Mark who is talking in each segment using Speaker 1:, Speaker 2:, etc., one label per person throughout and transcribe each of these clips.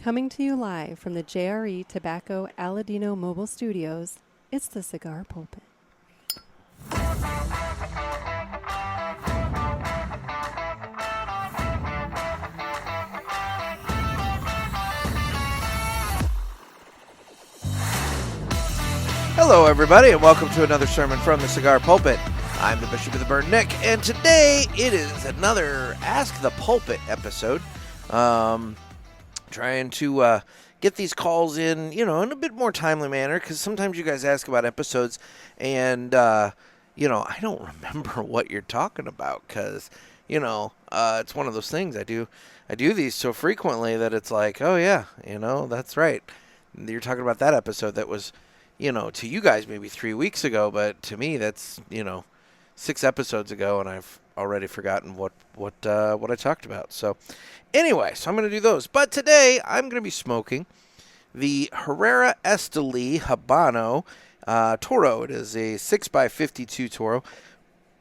Speaker 1: Coming to you live from the JRE Tobacco Aladino Mobile Studios, it's the Cigar Pulpit.
Speaker 2: Hello, everybody, and welcome to another sermon from the Cigar Pulpit. I'm the Bishop of the Burn, Nick, and today it is another Ask the Pulpit episode. Trying to get these calls in, in a bit more timely manner, because sometimes you guys ask about episodes, and, I don't remember what you're talking about, because, it's one of those things. I do these so frequently that it's like, oh, yeah, that's right. You're talking about that episode that was, to you guys maybe 3 weeks ago, but to me that's, 6 episodes ago, and I've already forgotten what I talked about. So anyway, I'm going to do those. But today I'm going to be smoking the Herrera Esteli Habano Toro. It is a 6x52 Toro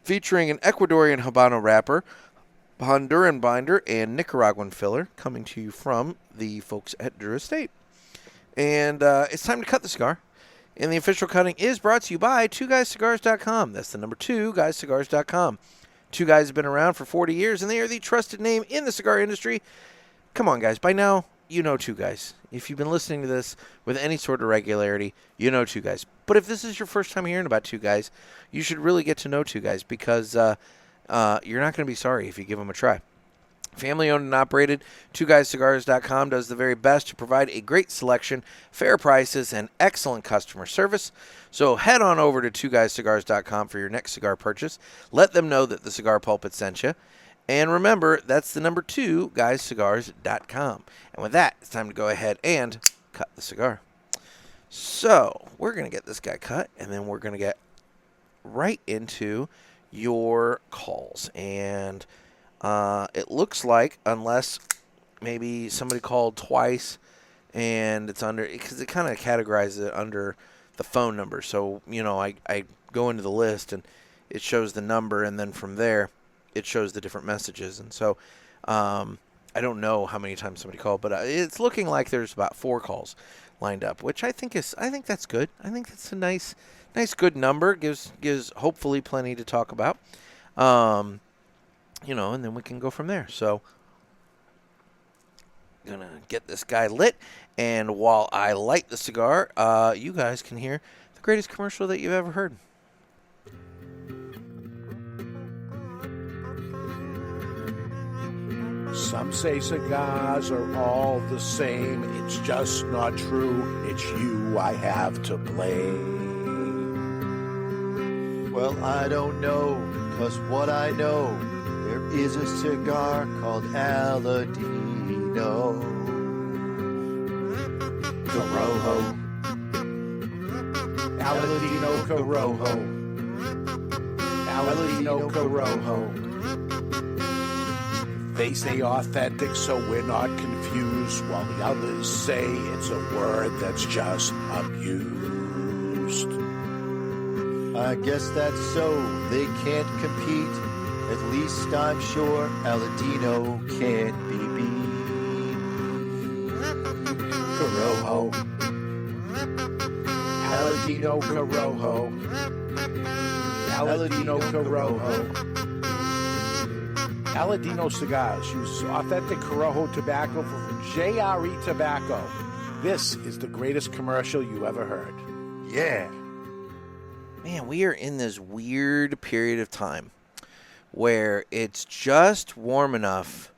Speaker 2: featuring an Ecuadorian Habano wrapper, Honduran binder, and Nicaraguan filler, coming to you from the folks at JRE Estate. And it's time to cut the cigar. And the official cutting is brought to you by 2guyscigars.com. That's the number 2guyscigars.com. Two Guys have been around for 40 years, and they are the trusted name in the cigar industry. Come on, guys. By now, you know Two Guys. If you've been listening to this with any sort of regularity, you know Two Guys. But if this is your first time hearing about Two Guys, you should really get to know Two Guys, because you're not going to be sorry if you give them a try. Family owned and operated, 2guyscigars.com does the very best to provide a great selection, fair prices, and excellent customer service. So head on over to 2guyscigars.com for your next cigar purchase. Let them know that the Cigar Pulpit sent you. And remember, that's the number 2guyscigars.com. And with that, it's time to go ahead and cut the cigar. So we're going to get this guy cut, and then we're going to get right into your calls. And it looks like, unless maybe somebody called twice and it's under, because it kind of categorizes it under the phone number. So, I go into the list and it shows the number, and then from there it shows the different messages. And so I don't know how many times somebody called, but it's looking like there's about 4 calls lined up, which I think that's good. I think that's a nice good number. Gives hopefully plenty to talk about. And then we can go from there. So, gonna get this guy lit, and while I light the cigar, you guys can hear the greatest commercial that you've ever heard.
Speaker 3: Some say cigars are all the same. It's just not true. It's you I have to blame.
Speaker 4: Well, I don't know, 'cause what I know, there is a cigar called Aladino Corojo.
Speaker 3: Aladino Corojo. Aladino Corojo. They say authentic, so we're not confused, while the others say it's a word that's just abused.
Speaker 4: I guess that's so. They can't compete. At least I'm sure Aladino can't be beat.
Speaker 3: Corojo. Aladino Corojo. Aladino Corojo. Aladino Cigars uses authentic Corojo tobacco from JRE Tobacco. This is the greatest commercial you ever heard. Yeah.
Speaker 2: Man, we are in this weird period of time where it's just warm enough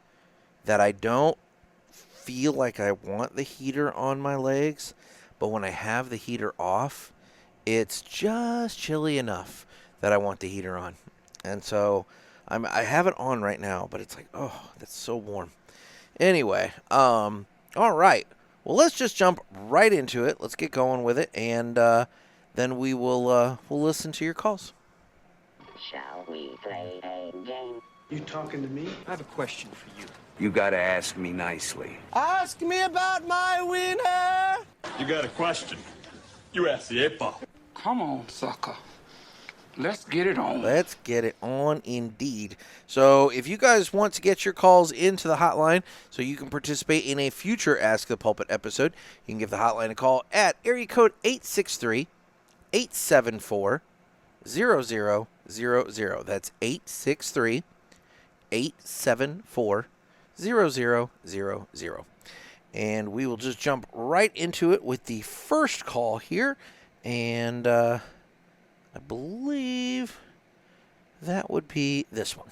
Speaker 2: that I don't feel like I want the heater on my legs, but when I have the heater off, it's just chilly enough that I want the heater on. And so I have it on right now, but it's like, oh, that's so warm. Anyway, all right. Well, let's just jump right into it. Let's get going with it, and then we'll listen to your calls.
Speaker 5: Shall we play a game?
Speaker 6: You talking to me? I have a question for you.
Speaker 7: You gotta ask me nicely.
Speaker 6: Ask me about my winner!
Speaker 8: You got a question. You ask the 8-ball.
Speaker 9: Come on, sucker.
Speaker 7: Let's get it on.
Speaker 2: Let's get it on indeed. So if you guys want to get your calls into the hotline so you can participate in a future Ask the Pulpit episode, you can give the hotline a call at area code 863-874-0000. That's 863-874-0000. And we will just jump right into it with the first call here. And I believe that would be this one.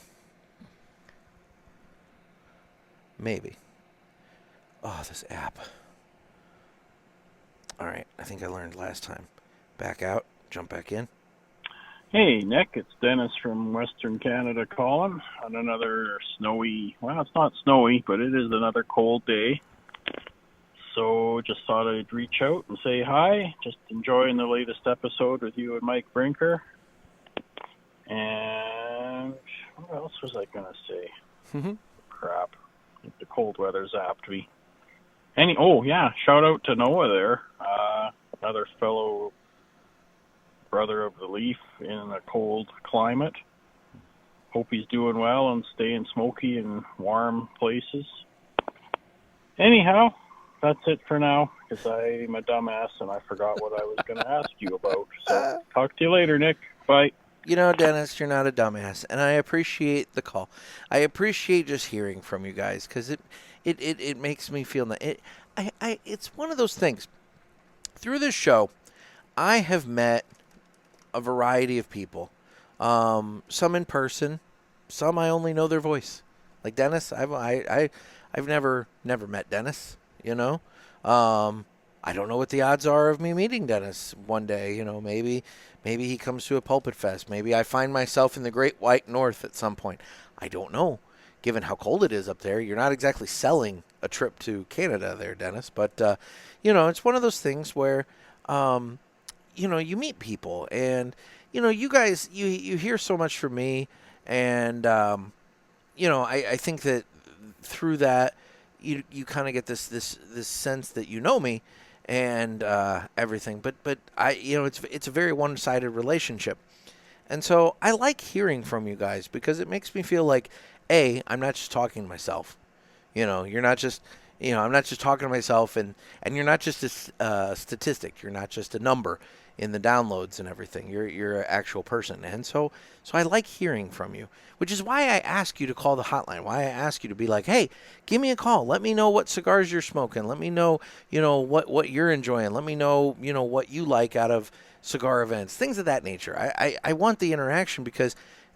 Speaker 2: Maybe. Oh, this app. All right, I think I learned last time. Back out, jump back in.
Speaker 8: Hey, Nick, it's Dennis from Western Canada calling on another snowy, well, it's not snowy, but it is another cold day. So just thought I'd reach out and say hi. Just enjoying the latest episode with you and Mike Brinker. And what else was I going to say? Crap. The cold weather zapped me. Shout out to Noah there. Another fellow brother of the leaf in a cold climate. Hope he's doing well and staying smoky in warm places. Anyhow, that's it for now, because I'm a dumbass and I forgot what I was going to ask you about. So, talk to you later, Nick. Bye.
Speaker 2: You know, Dennis, you're not a dumbass, and I appreciate the call. I appreciate just hearing from you guys, because it makes me feel it's one of those things. Through this show, I have met a variety of people. Some in person, some I only know their voice. Like Dennis, I've never met Dennis. You know, I don't know what the odds are of me meeting Dennis one day. You know, maybe he comes to a Pulpit Fest. Maybe I find myself in the Great White North at some point. I don't know. Given how cold it is up there, you're not exactly selling a trip to Canada there, Dennis. But, it's one of those things where, you meet people. And, you guys, you hear so much from me. And, I think that through that, you kind of get this sense that you know me and everything, but it's a very one-sided relationship, and so I like hearing from you guys because it makes me feel like I'm not just talking to myself. You're not just I'm not just talking to myself, and you're not just a statistic. You're not just a number in the downloads and everything. You're an actual person, and so I like hearing from you, which is why I ask you to call the hotline. Why I ask you to be like, hey, give me a call. Let me know what cigars you're smoking. Let me know, what you're enjoying. Let me know, what you like out of cigar events, things of that nature. I want the interaction because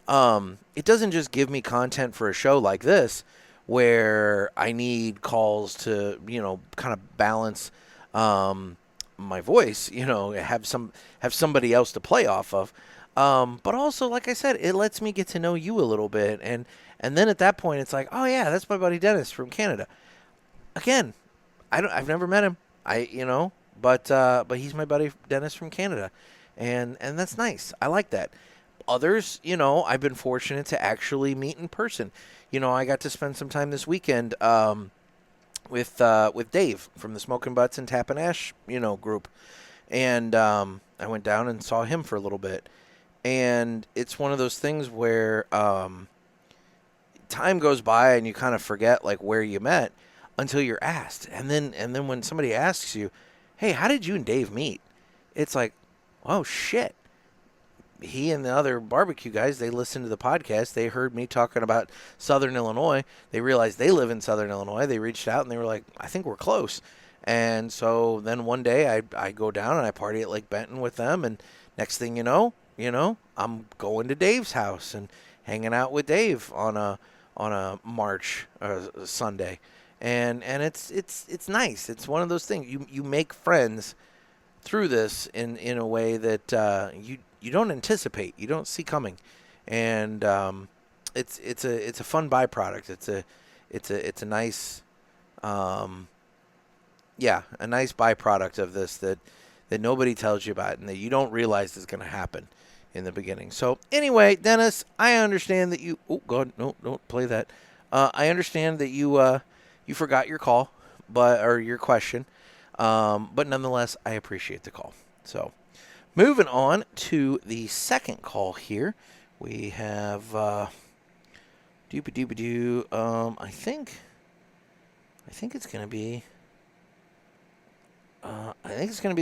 Speaker 2: it doesn't just give me content for a show like this where I need calls to, kind of balance my voice, have somebody else to play off of. But also, like I said, it lets me get to know you a little bit. And then at that point, it's like, oh, yeah, that's my buddy Dennis from Canada. Again, I've never met him, but he's my buddy Dennis from Canada. And that's nice. I like that. Others, I've been fortunate to actually meet in person. I got to spend some time this weekend with Dave from the Smoking Butts and Tap and Ash, group. And I went down and saw him for a little bit. And it's one of those things where time goes by and you kind of forget like where you met until you're asked. And then when somebody asks you, hey, how did you and Dave meet? It's like, oh, shit. He and the other barbecue guys, they listened to the podcast. They heard me talking about Southern Illinois. They realized they live in Southern Illinois. They reached out and they were like, I think we're close. And so then one day I go down and I party at Lake Benton with them. And next thing you know, I'm going to Dave's house and hanging out with Dave on a March Sunday. And it's nice. It's one of those things. You make friends through this in a way that you don't anticipate, you don't see coming, and it's a fun byproduct. It's a nice a nice byproduct of this that nobody tells you about and that you don't realize is going to happen in the beginning. So anyway, Dennis, I understand that you. Oh God, no, don't play that. I understand that you forgot your call, or your question, but nonetheless, I appreciate the call. So. Moving on to the second call here. We have doobie-doobie-doo. I think it's gonna be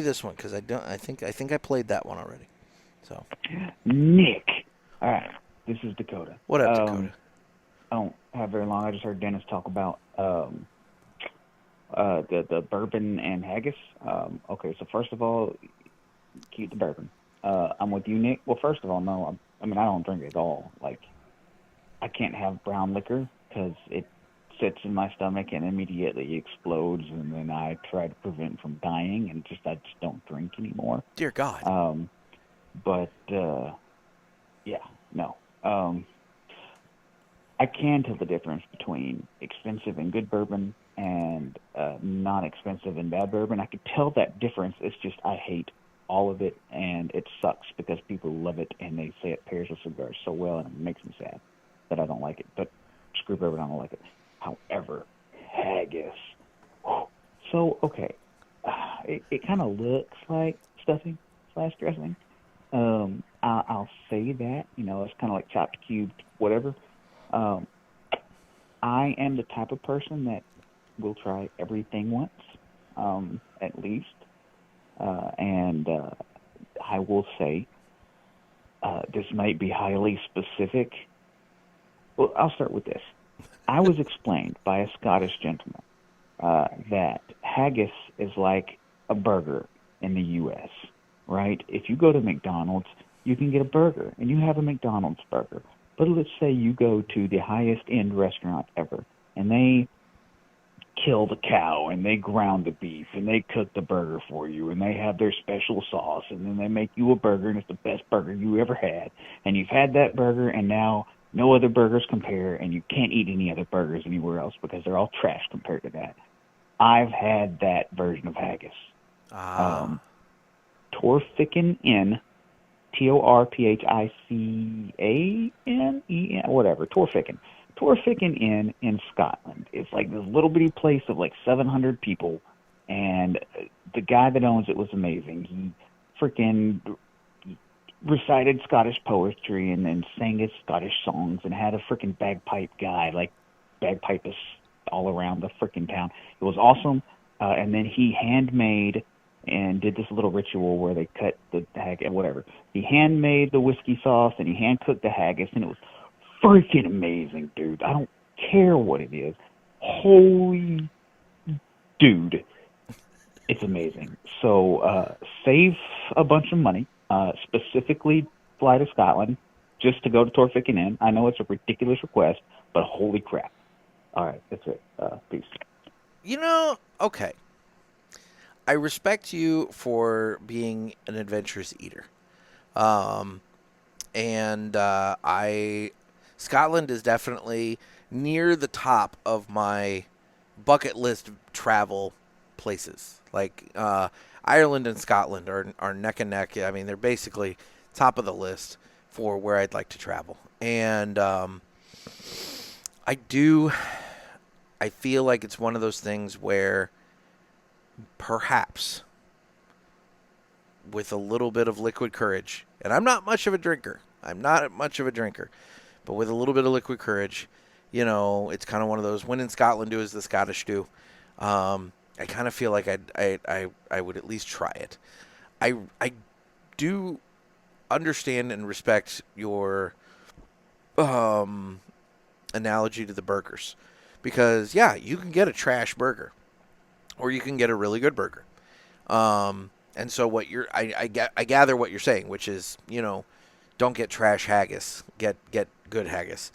Speaker 2: this one because I think I played that one already. So
Speaker 9: Nick. All right, this is Dakota.
Speaker 2: What up, Dakota?
Speaker 9: I don't have very long. I just heard Dennis talk about the bourbon and haggis. Okay, so first of all, keep the bourbon. I'm with you, Nick. Well, first of all, no. I mean, I don't drink it at all. Like, I can't have brown liquor because it sits in my stomach and immediately explodes, and then I try to prevent from dying, and I just don't drink anymore.
Speaker 2: Dear God.
Speaker 9: But yeah, no. I can tell the difference between expensive and good bourbon and not expensive and bad bourbon. I could tell that difference. It's just I hate all of it, and it sucks because people love it and they say it pairs with cigars so well, and it makes me sad that I don't like it. But screw bourbon, I don't like it. However, haggis. So, okay, it kind of looks like stuffing / dressing. I'll say that, it's kind of like chopped, cubed, whatever. I am the type of person that will try everything once, at least. And I will say, this might be highly specific. Well, I'll start with this. I was explained by a Scottish gentleman that haggis is like a burger in the U.S., right? If you go to McDonald's, you can get a burger, and you have a McDonald's burger. But let's say you go to the highest-end restaurant ever, and they kill the cow, and they ground the beef, and they cook the burger for you, and they have their special sauce, and then they make you a burger, and it's the best burger you ever had. And you've had that burger, and now no other burgers compare, and you can't eat any other burgers anywhere else because they're all trash compared to that. I've had that version of haggis. Torfican Inn, Torphicanen, whatever, Torfican Inn in Scotland. It's like this little bitty place of like 700 people, and the guy that owns it was amazing. He freaking recited Scottish poetry and then sang his Scottish songs and had a freaking bagpipe guy, like bagpipers all around the freaking town. It was awesome. And then he handmade and did this little ritual where they cut the haggis, whatever. He handmade the whiskey sauce and he hand-cooked the haggis, and it was freaking amazing, dude. I don't care what it is. Holy dude. It's amazing. So save a bunch of money, specifically fly to Scotland just to go to Torfican Inn. I know it's a ridiculous request, but holy crap. All right, that's it. Peace.
Speaker 2: Okay. I respect you for being an adventurous eater. Scotland is definitely near the top of my bucket list travel places. Like, Ireland and Scotland are neck and neck. I mean, they're basically top of the list for where I'd like to travel. And, I feel like it's one of those things where perhaps with a little bit of liquid courage, and I'm not much of a drinker, but with a little bit of liquid courage, it's kind of one of those, when in Scotland do as the Scottish do. I kind of feel like I would at least try it. I do understand and respect your analogy to the burgers, because yeah, you can get a trash burger or you can get a really good burger. And so what I gather what you're saying, which is, don't get trash haggis, get good haggis.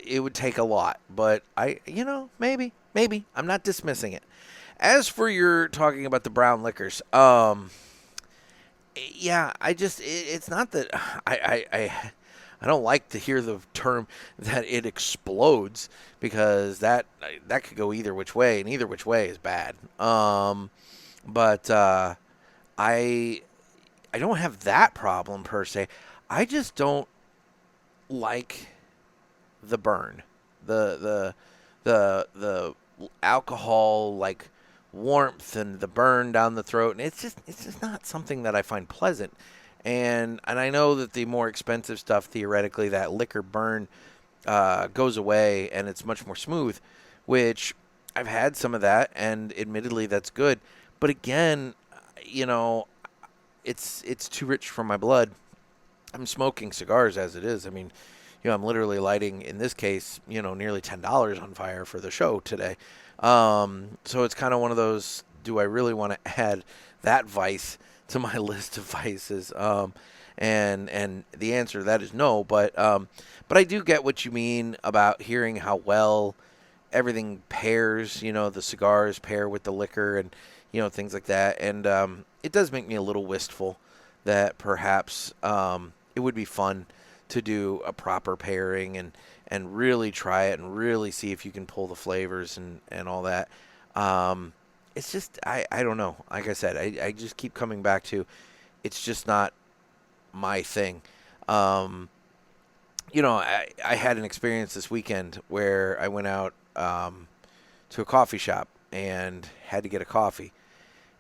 Speaker 2: It would take a lot, but maybe I'm not dismissing it. As for your talking about the brown liquors, yeah, it's not that I don't like to hear the term that it explodes, because that could go either which way, and either which way is bad. But I don't have that problem per se. I just don't like the burn, the alcohol, like warmth and the burn down the throat, and it's just not something that I find pleasant. And I know that the more expensive stuff, theoretically, that liquor burn goes away and it's much more smooth, which I've had some of that, and admittedly that's good. But again, it's too rich for my blood. I'm smoking cigars as it is. I mean, I'm literally lighting, in this case, nearly $10 on fire for the show today. So it's kind of one of those, do I really want to add that vice to my list of vices? And the answer to that is no, but I do get what you mean about hearing how well everything pairs, the cigars pair with the liquor and, things like that. And it does make me a little wistful that perhaps it would be fun to do a proper pairing and really try it and really see if you can pull the flavors and all that. It's just, I don't know. Like I said, I just keep coming back to, it's just not my thing. I had an experience this weekend where I went out to a coffee shop and had to get a coffee.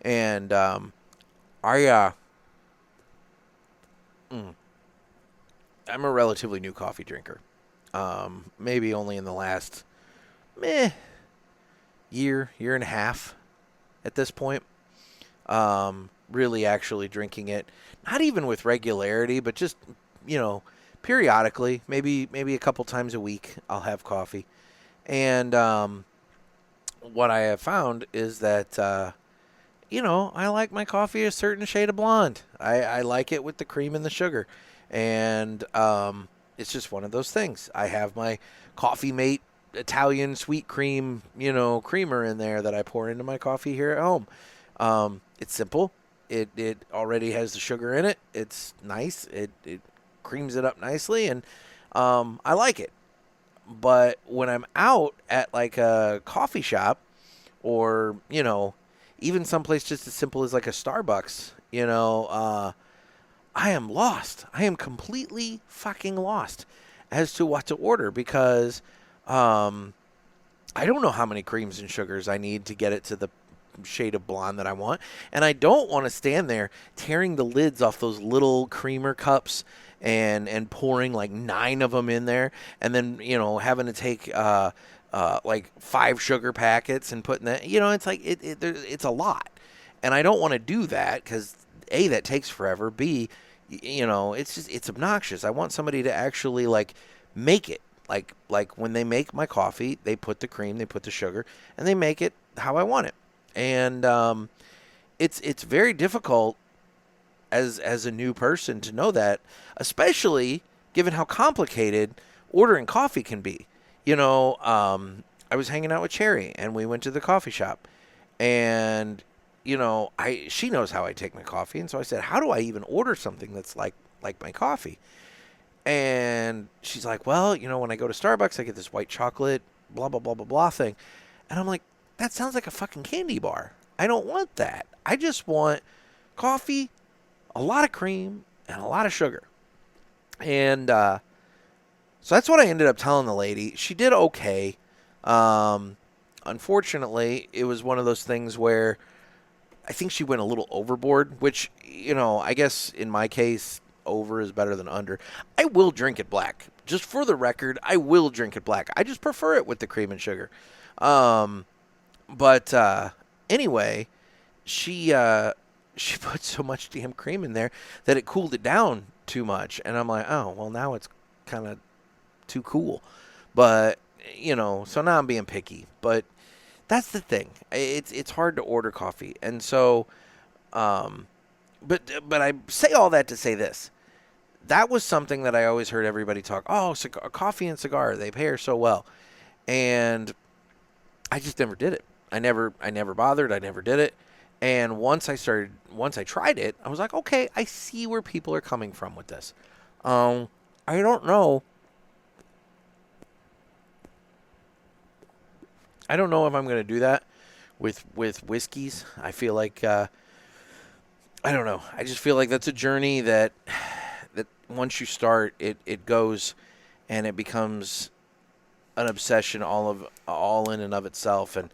Speaker 2: And I'm a relatively new coffee drinker. Maybe only in the last year and a half at this point. Really actually drinking it, not even with regularity, but just, periodically, maybe a couple times a week I'll have coffee. And what I have found is that, I like my coffee a certain shade of blonde. I like it with the cream and the sugar. And it's just one of those things. I have my Coffee Mate Italian sweet cream, creamer in there that I pour into my coffee here at home. It's simple. It already has the sugar in it. It's nice. It creams it up nicely, and I like it. But when I'm out at like a coffee shop or, even someplace just as simple as like a Starbucks, I am lost. I am completely fucking lost as to what to order because I don't know how many creams and sugars I need to get it to the shade of blonde that I want. And I don't want to stand there tearing the lids off those little creamer cups and pouring like 9 of them in there and then, having to take like 5 sugar packets and putting that, it's like it's a lot. And I don't want to do that because A, that takes forever. B, it's obnoxious. I want somebody to actually like make it. Like when they make my coffee, they put the cream, they put the sugar, and they make it how I want it. And it's very difficult as a new person to know that, especially given how complicated ordering coffee can be. I was hanging out with Cherry, and we went to the coffee shop, and she knows how I take my coffee, and so I said, how do I even order something that's like my coffee? And she's like, well, when I go to Starbucks, I get this white chocolate, blah, blah, blah, blah, blah thing. And I'm like, that sounds like a fucking candy bar. I don't want that. I just want coffee, a lot of cream, and a lot of sugar. And so that's what I ended up telling the lady. She did okay. Unfortunately, it was one of those things where I think she went a little overboard, which, I guess in my case, over is better than under. I will drink it black. Just for the record, I will drink it black. I just prefer it with the cream and sugar. But anyway, she put so much damn cream in there that it cooled it down too much. And I'm like, oh, well, now it's kind of too cool. But, so now I'm being picky. But that's the thing. It's hard to order coffee. And so, but I say all that to say this. That was something that I always heard everybody talk, coffee and cigar, they pair so well. And I just never did it. I never bothered. I never did it. And once I tried it, I was like, okay, I see where people are coming from with this. I don't know. I don't know if I'm going to do that with whiskeys. I feel like, I don't know. I just feel like that's a journey that once you start, it goes and it becomes an obsession all in and of itself. And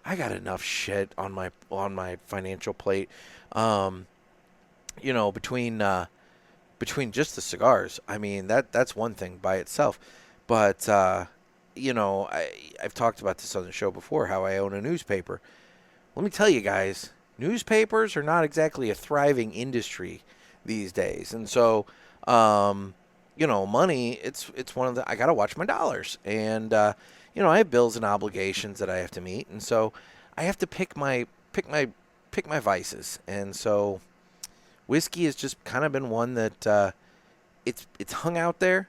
Speaker 2: I got enough shit on my financial plate. Between just the cigars, I mean, that's one thing by itself. But I've talked about this on the show before, how I own a newspaper. Let me tell you guys, newspapers are not exactly a thriving industry these days. And so, money, it's one of the, I got to watch my dollars. And, I have bills and obligations that I have to meet. And so I have to pick my vices. And so whiskey has just kind of been one that, it's hung out there.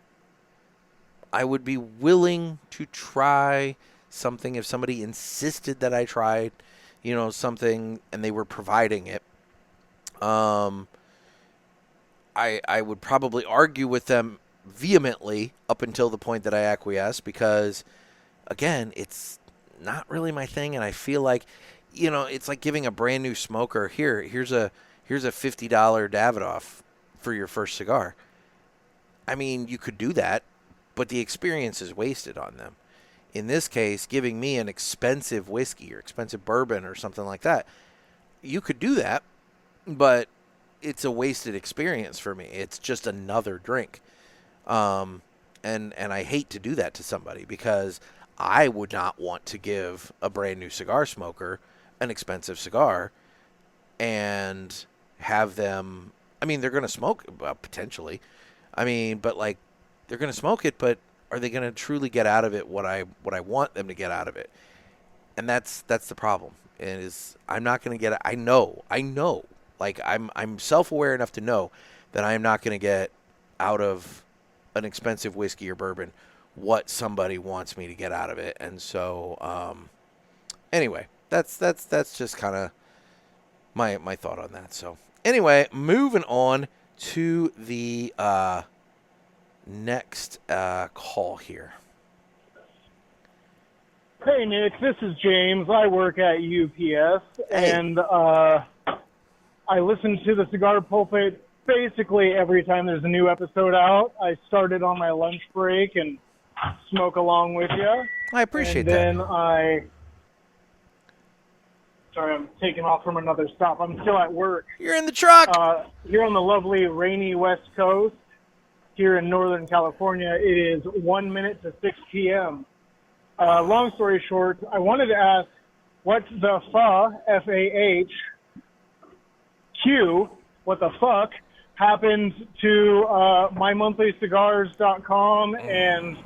Speaker 2: I would be willing to try something if somebody insisted that I tried, something and they were providing it. I would probably argue with them vehemently up until the point that I acquiesce because, again, it's not really my thing, and I feel like, it's like giving a brand new smoker, here's a $50 Davidoff for your first cigar. I mean, you could do that, but the experience is wasted on them. In this case, giving me an expensive whiskey or expensive bourbon or something like that, you could do that, but it's a wasted experience for me. It's just another drink. And I hate to do that to somebody because I would not want to give a brand new cigar smoker an expensive cigar and have them, I mean, they're going to smoke potentially. I mean, but like they're going to smoke it, but are they going to truly get out of it what I want them to get out of it? And that's the problem. Is I'm not going to get, I know, like I'm self-aware enough to know that I'm not going to get out of an expensive whiskey or bourbon what somebody wants me to get out of it. And so, anyway, that's just kind of my thought on that. So anyway, moving on to the next call here.
Speaker 10: Hey, Nick, this is James. I work at UPS, and I listen to the Cigar Pulpit basically every time there's a new episode out. I started on my lunch break and smoke along with you.
Speaker 2: I appreciate
Speaker 10: and
Speaker 2: that.
Speaker 10: Then sorry, I'm taking off from another stop. I'm still at work.
Speaker 2: You're in the truck.
Speaker 10: Here on the lovely rainy West Coast, here in Northern California, it is 1 minute to 6 p.m. Long story short, I wanted to ask what the F-A-H-Q, what the fuck, happened to mymonthlycigars.com and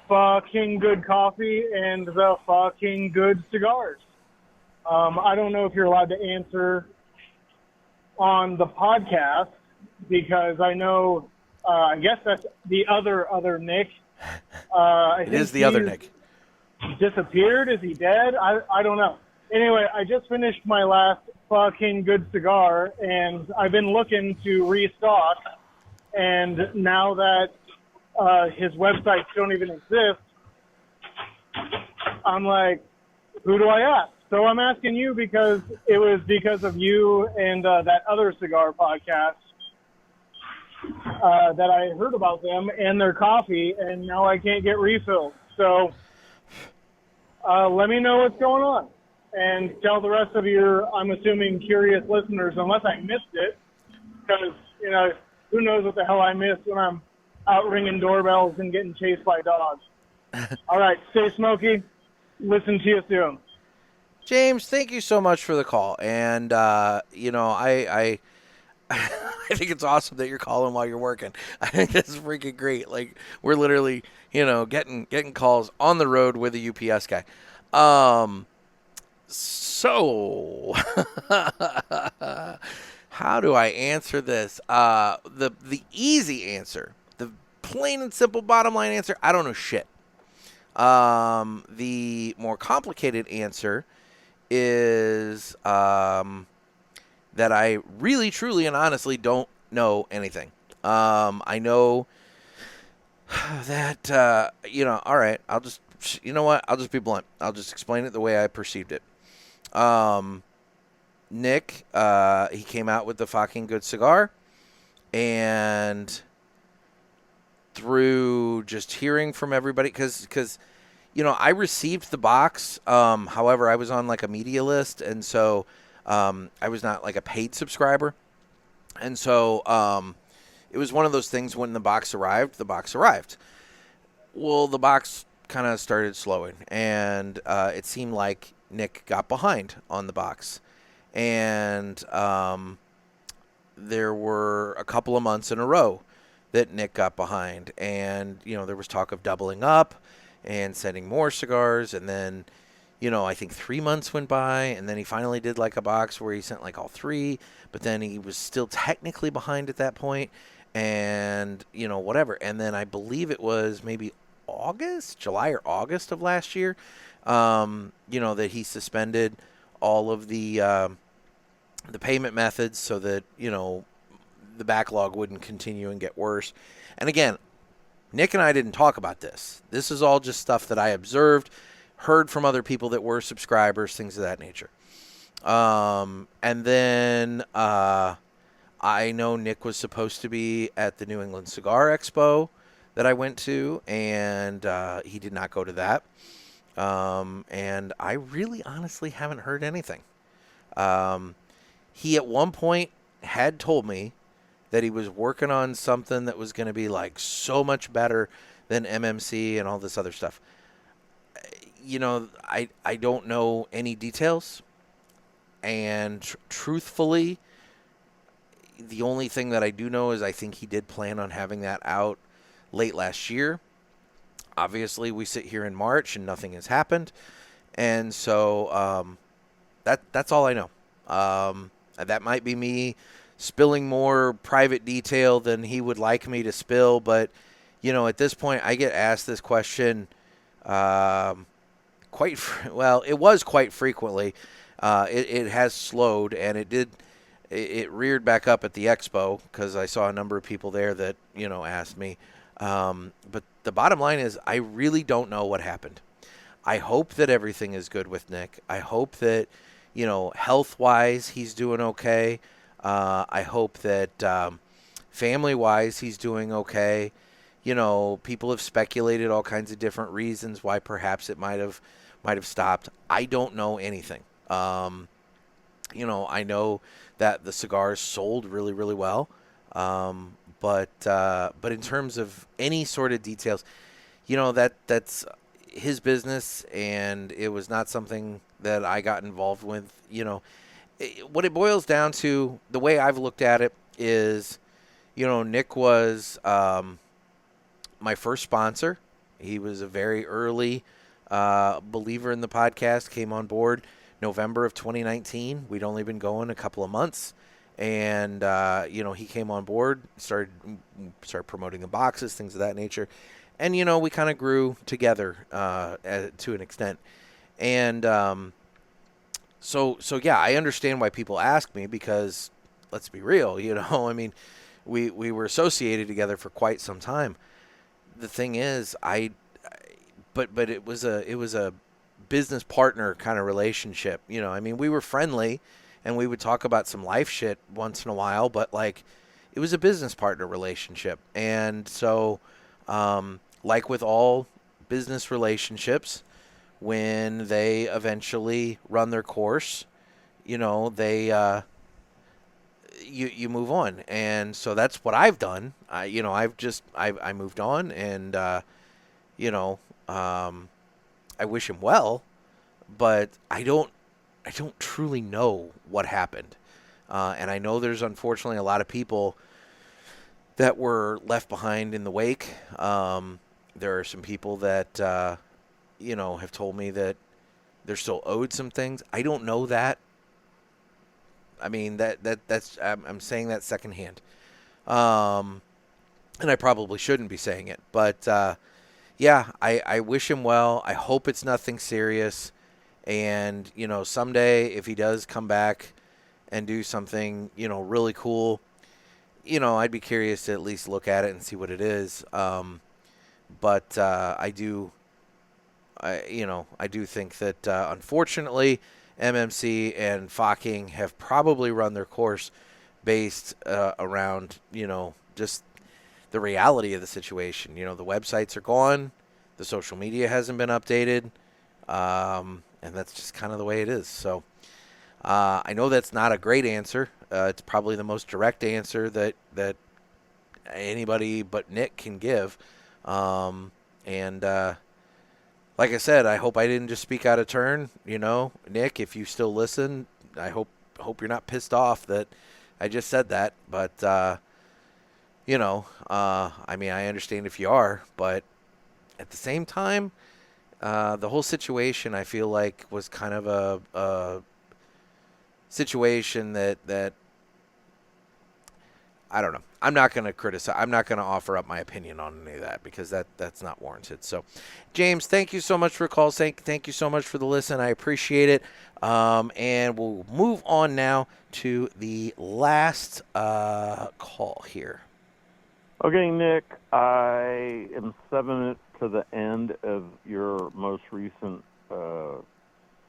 Speaker 10: fucking good coffee and the fucking good cigars. I don't know if you're allowed to answer on the podcast because I know, I guess that's the other Nick.
Speaker 2: It is the other Nick.
Speaker 10: Disappeared? Is he dead? I don't know. Anyway, I just finished my last fucking good cigar, and I've been looking to restock. And now that his websites don't even exist, I'm like, who do I ask? So I'm asking you because it was because of you and that other cigar podcast that I heard about them and their coffee, and now I can't get refills. So let me know what's going on. And tell the rest of your, I'm assuming, curious listeners, unless I missed it, because, who knows what the hell I missed when I'm out ringing doorbells and getting chased by dogs. All right, stay smoky. Listen to you soon.
Speaker 2: James, thank you so much for the call. And, I think it's awesome that you're calling while you're working. I think that's freaking great. Like, we're literally, getting calls on the road with a UPS guy. So, how do I answer this? The easy answer, the plain and simple bottom line answer, I don't know shit. The more complicated answer is that I really, truly, and honestly don't know anything. I know that, all right, I'll just, I'll just be blunt. I'll just explain it the way I perceived it. Nick, he came out with the fucking good cigar, and through just hearing from everybody, because I received the box. However, I was on like a media list, and so I was not like a paid subscriber. And so it was one of those things when the box arrived. Well, the box kind of started slowing, and it seemed like Nick got behind on the box. And there were a couple of months in a row that Nick got behind. And, there was talk of doubling up and sending more cigars. And then, I think 3 months went by, and then he finally did like a box where he sent like all 3, but then he was still technically behind at that point, and, whatever. And then I believe it was maybe July or August of last year, that he suspended all of the payment methods so that, the backlog wouldn't continue and get worse. And again, Nick and I didn't talk about this. This is all just stuff that I observed, heard from other people that were subscribers, things of that nature. And then I know Nick was supposed to be at the New England Cigar Expo that I went to, and he did not go to that. And I really honestly haven't heard anything. He at one point had told me that he was working on something that was going to be like so much better than MMC and all this other stuff. I don't know any details. And truthfully, the only thing that I do know is I think he did plan on having that out late last year. Obviously, we sit here in March and nothing has happened. And so that's all I know. That might be me spilling more private detail than he would like me to spill. But, at this point, I get asked this question it was quite frequently. It has slowed, and it reared back up at the expo because I saw a number of people there that, asked me. But the bottom line is I really don't know what happened. I hope that everything is good with Nick. I hope that, health-wise he's doing okay. I hope that family-wise he's doing okay. People have speculated all kinds of different reasons why perhaps it might have stopped. I don't know anything. I know that the cigars sold really, really well. But in terms of any sort of details, that's his business, and it was not something that I got involved with. What it boils down to, the way I've looked at it is, Nick was my first sponsor. He was a very early believer in the podcast, came on board November of 2019. We'd only been going a couple of months. And, he came on board, started promoting the boxes, things of that nature. And, we kind of grew together to an extent. And so yeah, I understand why people ask me because, let's be real, we were associated together for quite some time. The thing is, but it was a business partner kind of relationship. We were friendly. And we would talk about some life shit once in a while, but it was a business partner relationship. And so, like with all business relationships, when they eventually run their course, they you move on. And so that's what I've done. I moved on, and I wish him well, but I don't truly know what happened. And I know there's unfortunately a lot of people that were left behind in the wake. There are some people that, have told me that they're still owed some things. I don't know that. I mean, that's I'm saying that secondhand. And I probably shouldn't be saying it. But, yeah, I wish him well. I hope it's nothing serious. And, someday if he does come back and do something, really cool, I'd be curious to at least look at it and see what it is. But I do think that, unfortunately, MMC and Focking have probably run their course based around, just the reality of the situation. The websites are gone. The social media hasn't been updated. And that's just kind of the way it is. So I know that's not a great answer. It's probably the most direct answer that anybody but Nick can give. Like I said, I hope I didn't just speak out of turn. Nick, if you still listen, I hope you're not pissed off that I just said that. But, I understand if you are. But at the same time, the whole situation, I feel like, was kind of a situation that I don't know. I'm not going to criticize. I'm not going to offer up my opinion on any of that because that's not warranted. So, James, thank you so much for the call. Thank you so much for the listen. I appreciate it. And we'll move on now to the last call here.
Speaker 11: Okay, Nick, I am 7 minutes to the end of your most recent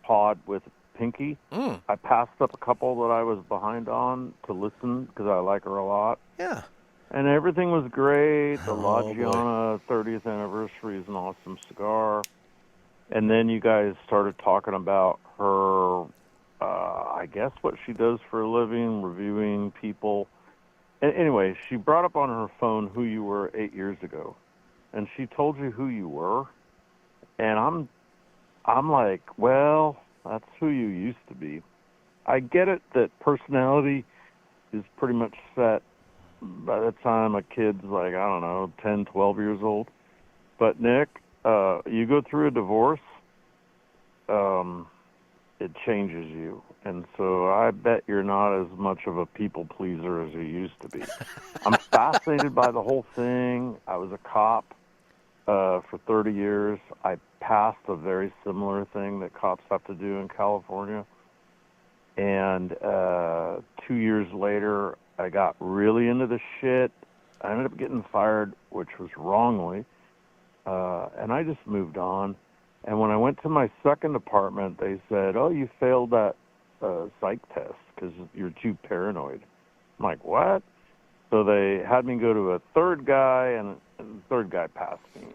Speaker 11: pod with Pinky. I passed up a couple that I was behind on to listen because I like her a lot.
Speaker 2: Yeah.
Speaker 11: And everything was great. The La Giana 30th anniversary is an awesome cigar. And then you guys started talking about her, I guess what she does for a living, reviewing people. And anyway, she brought up on her phone who you were 8 years ago. And she told you who you were. And I'm like, well, that's who you used to be. I get it that personality is pretty much set by the time a kid's like, I don't know, 10, 12 years old. But, Nick, you go through a divorce, it changes you. And so I bet you're not as much of a people pleaser as you used to be. I'm fascinated by the whole thing. I was a cop for 30 years. I passed a very similar thing that cops have to do in California. And 2 years later, I got really into the shit. I ended up getting fired, which was wrongly. And I just moved on. And when I went to my second apartment, they said, oh, you failed that psych test because you're too paranoid. I'm like, what? So they had me go to a third guy, and the third guy passed me.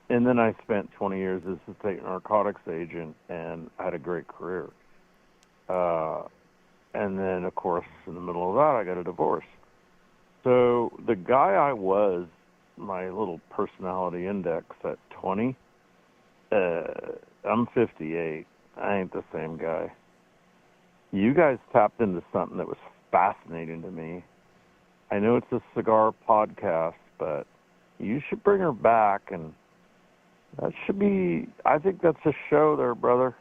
Speaker 11: And then I spent 20 years as a state narcotics agent, and I had a great career. And then, of course, in the middle of that, I got a divorce. So the guy I was, my little personality index at 20, I'm 58. I ain't the same guy. You guys tapped into something that was fascinating to me. I know it's a cigar podcast, but you should bring her back, and that should be, I think that's a show there, brother.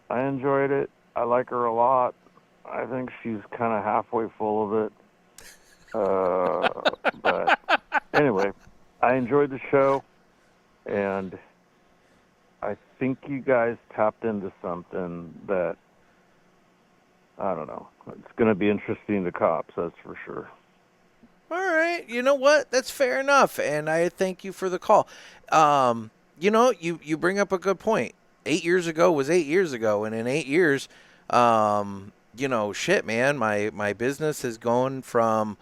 Speaker 11: I enjoyed it. I like her a lot. I think she's kind of halfway full of it. But anyway, I enjoyed the show, and I think you guys tapped into something that, I don't know, it's going to be interesting to cops, that's for sure.
Speaker 2: All right. You know what? That's fair enough, and I thank you for the call. You bring up a good point. 8 years ago was 8 years ago, and in 8 years, shit, man, my business has gone from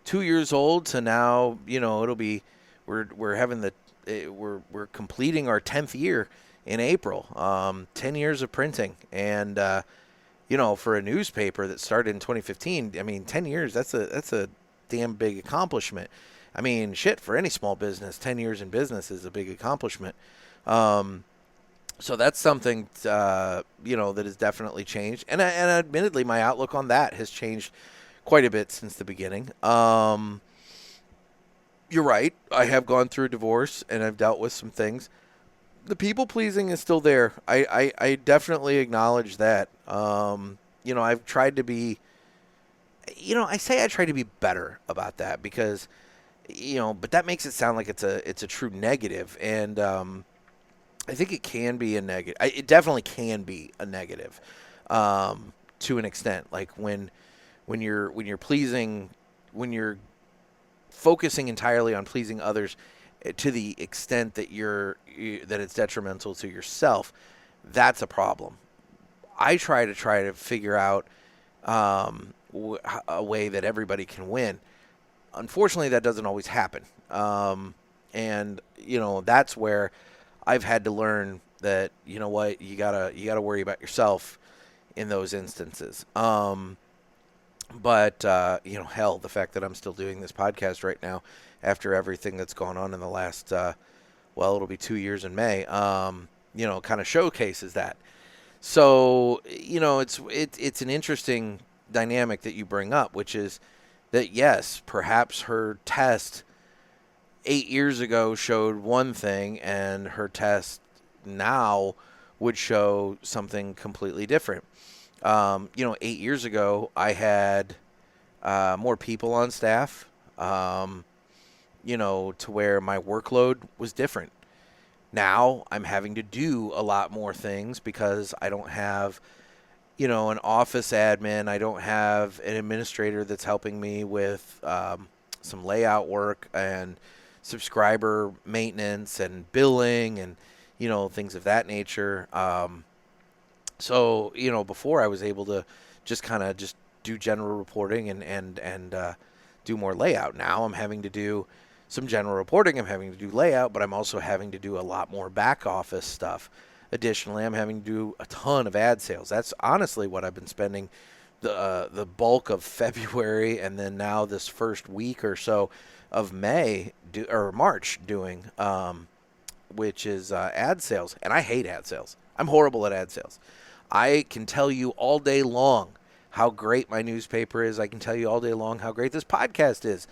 Speaker 2: 2 years old to now, it'll be, we're having we're completing our 10th year in April. 10 years of printing, and for a newspaper that started in 2015, I mean, 10 years, that's a damn big accomplishment. I mean, shit, for any small business, 10 years in business is a big accomplishment. So that's something, that has definitely changed. And admittedly, my outlook on that has changed quite a bit since the beginning. You're right. I have gone through a divorce, and I've dealt with some things. The people-pleasing is still there. I definitely acknowledge that. I've tried to be, I say I try to be better about that because, but that makes it sound like it's a true negative. And I think it can be a negative. It definitely can be a negative to an extent. Like when you're pleasing, when you're focusing entirely on pleasing others to the extent that that it's detrimental to yourself, that's a problem. I try to figure out a way that everybody can win. Unfortunately, that doesn't always happen. And, that's where I've had to learn that, you know what, you gotta worry about yourself in those instances. But hell, the fact that I'm still doing this podcast right now after everything that's gone on in the last, it'll be 2 years in May, kind of showcases that. So, it's an interesting dynamic that you bring up, which is that, yes, perhaps her test 8 years ago showed one thing and her test now would show something completely different. 8 years ago, I had more people on staff, to where my workload was different. Now I'm having to do a lot more things because I don't have, an office admin. I don't have an administrator that's helping me with some layout work and subscriber maintenance and billing and, things of that nature. So, before I was able to just do general reporting and do more layout. Now I'm having to do some general reporting. I'm having to do layout, but I'm also having to do a lot more back office stuff. Additionally, I'm having to do a ton of ad sales. That's honestly what I've been spending the bulk of February and then now this first week or so of March doing, which is ad sales. And I hate ad sales. I'm horrible at ad sales. I can tell you all day long how great my newspaper is. I can tell you all day long how great this podcast is.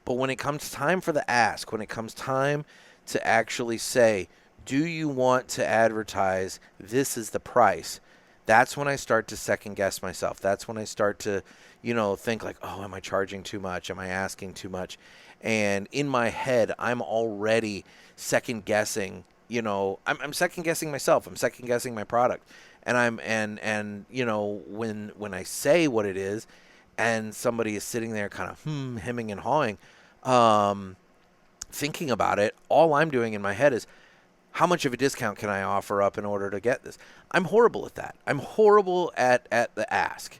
Speaker 2: But when it comes time for the ask, when it comes time to actually say, do you want to advertise, this is the price, that's when I start to second guess myself. That's when I start to, think like, oh, am I charging too much? Am I asking too much? And in my head, I'm already second guessing, I'm second guessing myself. I'm second guessing my product. And when I say what it is and somebody is sitting there kind of hemming and hawing, thinking about it, all I'm doing in my head is, how much of a discount can I offer up in order to get this? I'm horrible at that. I'm horrible at the ask.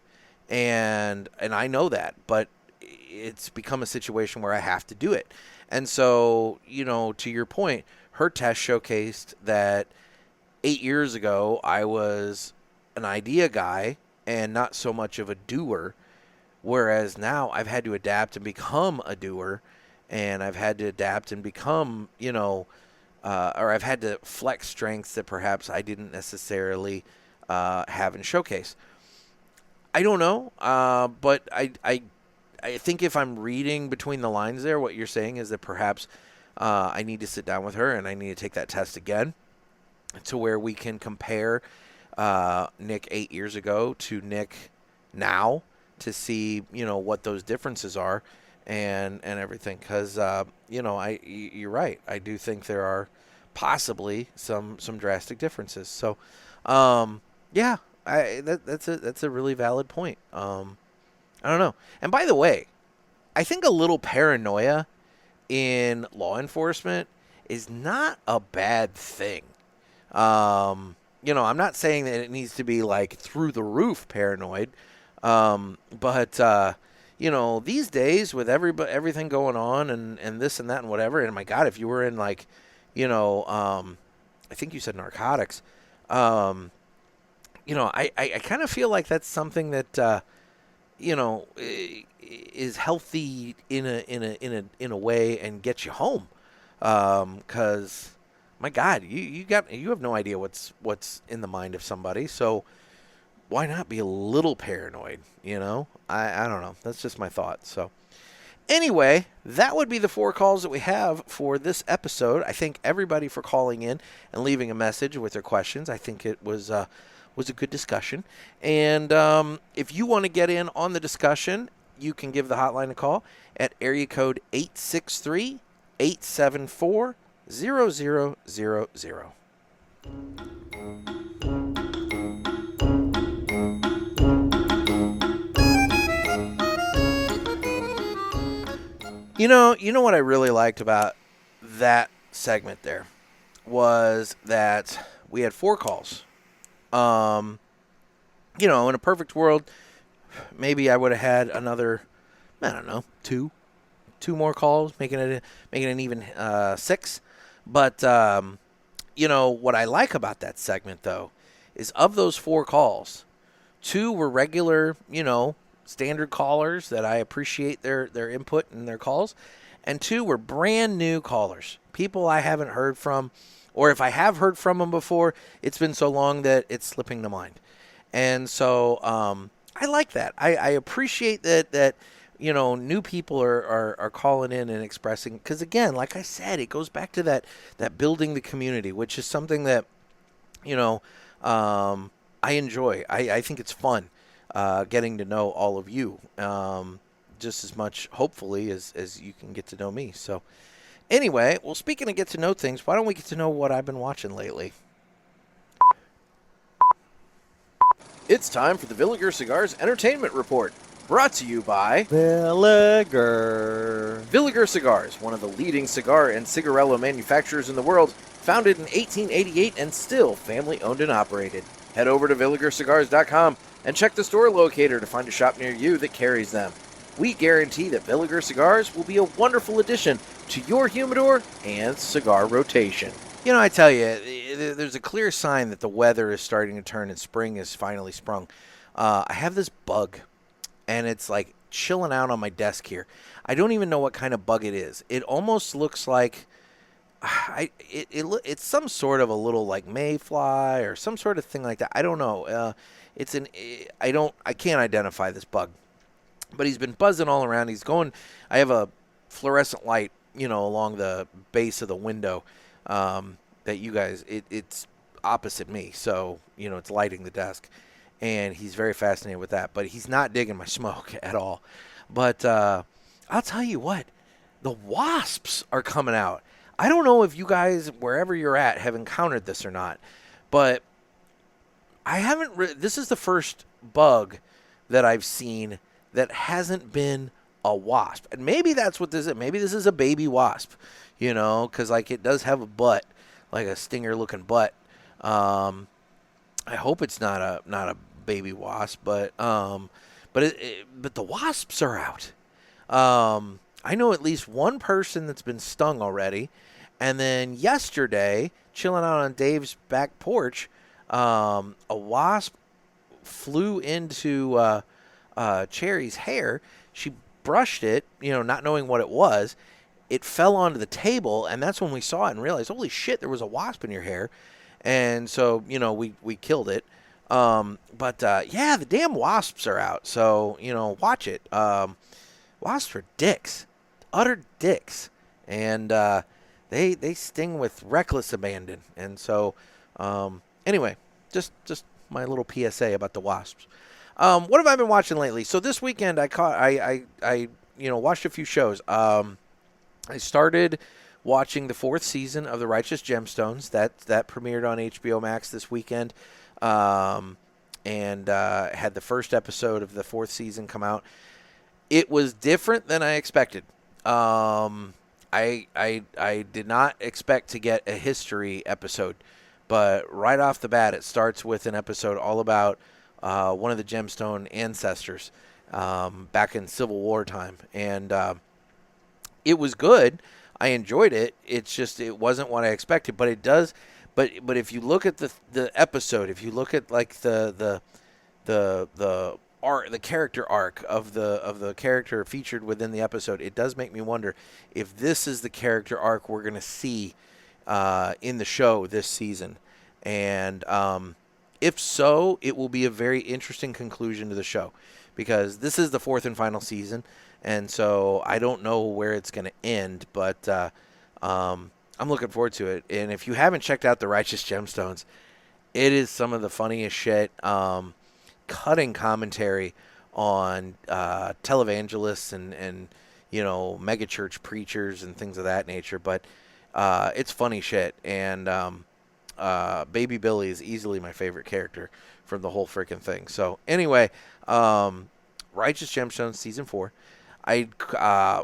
Speaker 2: And I know that, but it's become a situation where I have to do it. And so, to your point, her test showcased that 8 years ago, I was an idea guy and not so much of a doer, whereas now I've had to adapt and become a doer, and I've had to adapt and become, or I've had to flex strengths that perhaps I didn't necessarily have in showcase. I don't know, but I think if I'm reading between the lines there, what you're saying is that perhaps I need to sit down with her and I need to take that test again, to where we can compare Nick 8 years ago to Nick now to see, what those differences are and everything. Because, you're right. I do think there are possibly some drastic differences. So, that's a really valid point. I don't know. And by the way, I think a little paranoia in law enforcement is not a bad thing. I'm not saying that it needs to be like through the roof paranoid. But these days with everything going on and this and that and whatever, and my God, if you were in like, I think you said narcotics, I kind of feel like that's something that, is healthy in a way and gets you home. 'Cause my God, you have no idea what's in the mind of somebody. So why not be a little paranoid? I don't know. That's just my thought. So anyway, that would be the 4 calls that we have for this episode. I thank everybody for calling in and leaving a message with their questions. I think it was a good discussion. And if you want to get in on the discussion, you can give the hotline a call at area code 863-874-0000. You know what I really liked about that segment there was that we had 4 calls. In a perfect world, maybe I would have had another, 2, 2 more calls, making it an even 6. But what I like about that segment though is of those 4 calls, 2 were regular, standard callers that I appreciate their input and their calls, and 2 were brand new callers, people I haven't heard from, or if I have heard from them before, it's been so long that it's slipping to mind. And so I like that. I appreciate that new people are calling in and expressing, because again, like I said, it goes back to that building the community, which is something that I enjoy. I think it's fun getting to know all of you just as much, hopefully, as you can get to know me. So anyway, well, speaking of get to know things, why don't we get to know what I've been watching lately? It's time for the Villiger Cigars Entertainment Report, brought to you by
Speaker 12: Villiger.
Speaker 2: Villiger Cigars, one of the leading cigar and cigarello manufacturers in the world, founded in 1888 and still family-owned and operated. Head over to VilligerCigars.com and check the store locator to find a shop near you that carries them. We guarantee that Villiger Cigars will be a wonderful addition to your humidor and cigar rotation. I tell you, there's a clear sign that the weather is starting to turn and spring is finally sprung. I have this bug, and it's like chilling out on my desk here. I don't even know what kind of bug it is. It almost looks like it's some sort of a little like mayfly or some sort of thing like that. I don't know. I can't identify this bug, but he's been buzzing all around. I have a fluorescent light, along the base of the window. That you guys, it's opposite me, so it's lighting the desk, and he's very fascinated with that. But he's not digging my smoke at all. But I'll tell you what, the wasps are coming out. I don't know if you guys, wherever you're at, have encountered this or not, but I haven't. This is the first bug that I've seen that hasn't been a wasp, and maybe that's what this is. Maybe this is a baby wasp. Because it does have a butt, like a stinger-looking butt. I hope it's not a baby wasp, but the wasps are out. I know at least one person that's been stung already, and then yesterday, chilling out on Dave's back porch, a wasp flew into Cherry's hair. She brushed it, not knowing what it was. It fell onto the table, and that's when we saw it and realized, holy shit, there was a wasp in your hair. And so, we killed it. But the damn wasps are out. So, watch it. Wasps are dicks. Utter dicks. And they sting with reckless abandon. And so, anyway, just my little PSA about the wasps. What have I been watching lately? So this weekend I watched a few shows. I started watching the 4th season of The Righteous Gemstones. That premiered on HBO Max this weekend, and had the first episode of the 4th season come out. It was different than I expected. I did not expect to get a history episode, but right off the bat, it starts with an episode all about one of the Gemstone ancestors back in Civil War time, and it was good. I enjoyed it. It's just it wasn't what I expected, but it does. But if you look at the episode, if you look at like the character arc of the character featured within the episode, it does make me wonder if this is the character arc we're going to see in the show this season, and if so, it will be a very interesting conclusion to the show, because this is the 4th and final season. And so I don't know where it's going to end, but I'm looking forward to it. And if you haven't checked out The Righteous Gemstones, it is some of the funniest shit. Cutting commentary on televangelists and megachurch preachers and things of that nature. But it's funny shit. And Baby Billy is easily my favorite character from the whole freaking thing. So anyway, Righteous Gemstones Season 4. I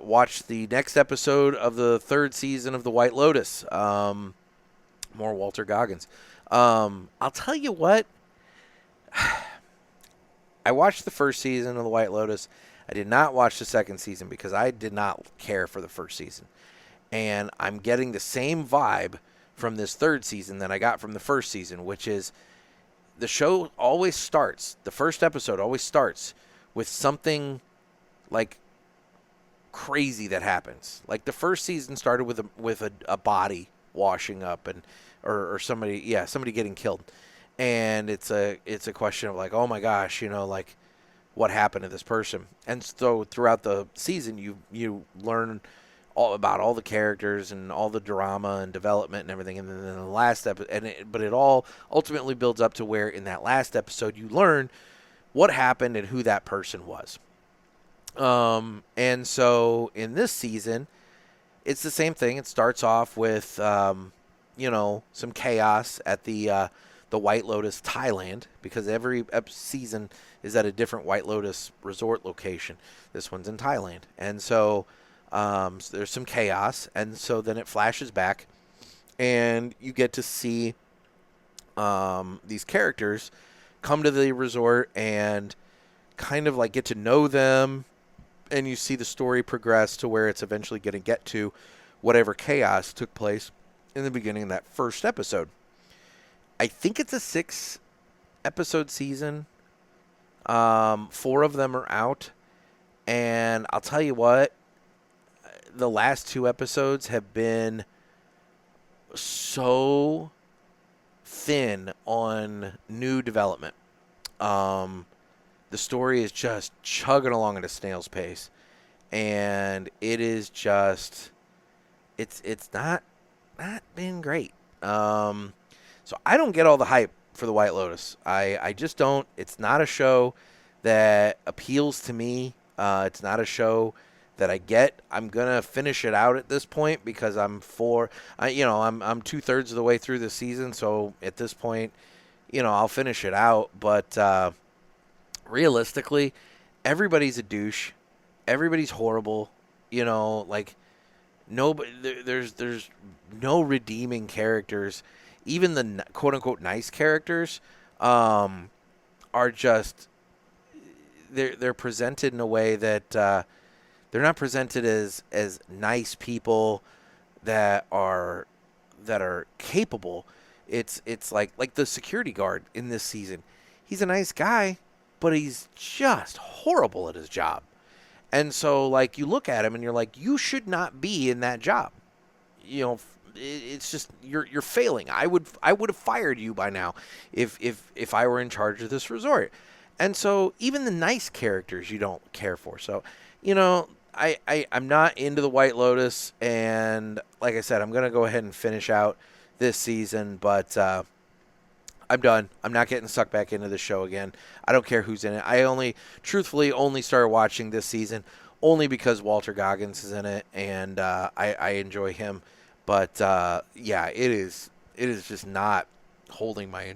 Speaker 2: watched the next episode of the 3rd season of The White Lotus. More Walter Goggins. I'll tell you what. I watched the first season of The White Lotus. I did not watch the second season because I did not care for the first season. And I'm getting the same vibe from this third season that I got from the first season, which is the show always starts, the first episode always starts with something like crazy that happens. Like the first season started with a body washing up and or somebody getting killed. And it's a question of like, oh my gosh, like what happened to this person. And so throughout the season you learn all about all the characters and all the drama and development and everything. And then in the last episode, but it all ultimately builds up to where in that last episode you learn what happened and who that person was. And so in this season, it's the same thing. It starts off with, some chaos at the White Lotus, Thailand, because every season is at a different White Lotus resort location. This one's in Thailand. And so, there's some chaos. And so then it flashes back and you get to see, these characters come to the resort and kind of like get to know them. And you see the story progress to where it's eventually going to get to whatever chaos took place in the beginning of that first episode. I think it's a 6-episode season. 4 of them are out. And I'll tell you what, the last 2 episodes have been so thin on new development. The story is just chugging along at a snail's pace, and it is just it's not been great. So I don't get all the hype for the White Lotus. I just don't. It's not a show that appeals to me. It's not a show that I get. I'm gonna finish it out at this point because I'm 2/3 of the way through the season. So at this point, I'll finish it out. But realistically, everybody's a douche. Everybody's horrible. Nobody. There's no redeeming characters. Even the quote unquote nice characters are just they're presented in a way that they're not presented as nice people that are capable. It's like the security guard in this season. He's a nice guy, but he's just horrible at his job. And so, like, you look at him and you're like, you should not be in that job. It's just you're failing. I would have fired you by now if I were in charge of this resort. And so, even the nice characters you don't care for. So, I'm not into the White Lotus, and like I said, I'm gonna go ahead and finish out this season, but I'm done. I'm not getting sucked back into the show again. I don't care who's in it. I truthfully only started watching this season only because Walter Goggins is in it, and I enjoy him. But it is just not holding my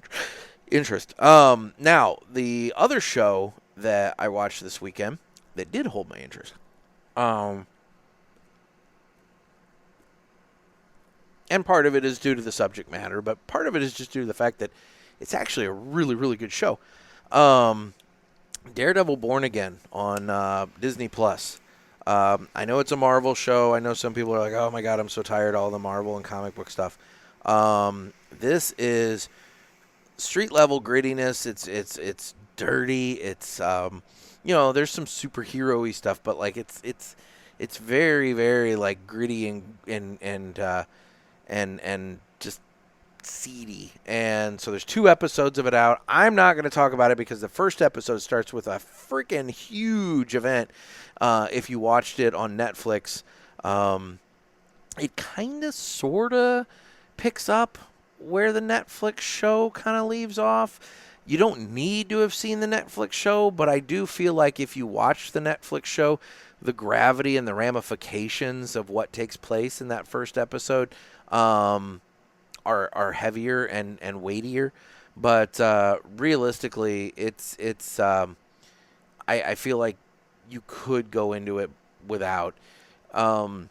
Speaker 2: interest. Now, the other show that I watched this weekend that did hold my interest, and part of it is due to the subject matter, but part of it is just due to the fact that it's actually a really, really good show. Daredevil Born Again on Disney+. I know it's a Marvel show. I know some people are like, oh my God, I'm so tired of all the Marvel and comic book stuff. This is street level grittiness. It's dirty. It's there's some superhero-y stuff, but like it's very, very like gritty and just seedy. And so there's 2 episodes of it out. I'm not going to talk about it because the first episode starts with a freaking huge event. If you watched it on Netflix, it kind of sort of picks up where the Netflix show kind of leaves off. You don't need to have seen the Netflix show, but I do feel like if you watch the Netflix show, the gravity and the ramifications of what takes place in that first episode are heavier and weightier. But realistically, I feel like you could go into it without. What's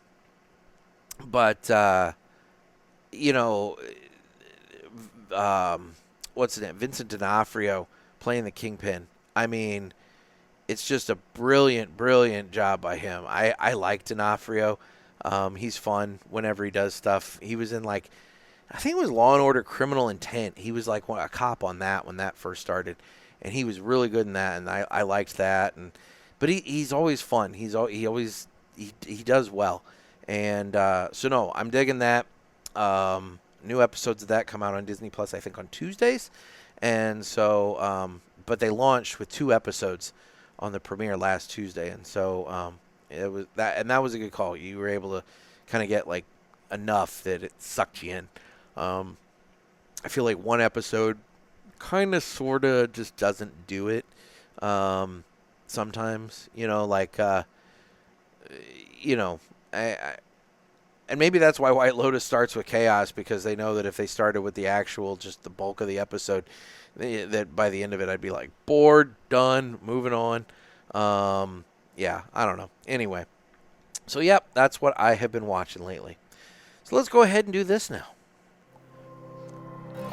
Speaker 2: his name? Vincent D'Onofrio playing the Kingpin. I mean, it's just a brilliant job by him. I like D'Onofrio. He's fun whenever he does stuff. He was in I think it was Law and Order Criminal Intent. He was like a cop on that when that first started, and he was really good in that, and I liked that. But he's always fun. He does well, and so no, I'm digging that. New episodes of that come out on Disney Plus, I think, on Tuesdays, and so but they launched with 2 episodes on the premiere last Tuesday, and so it was that was a good call. You were able to kind of get enough that it sucked you in. I feel like one episode kind of sort of just doesn't do it. Sometimes, and maybe that's why White Lotus starts with Chaos, because they know that if they started with the actual, just the bulk of the episode, that by the end of it, I'd be bored, done, moving on. Yeah, I don't know. Anyway, so yep, that's what I have been watching lately. So let's go ahead and do this now.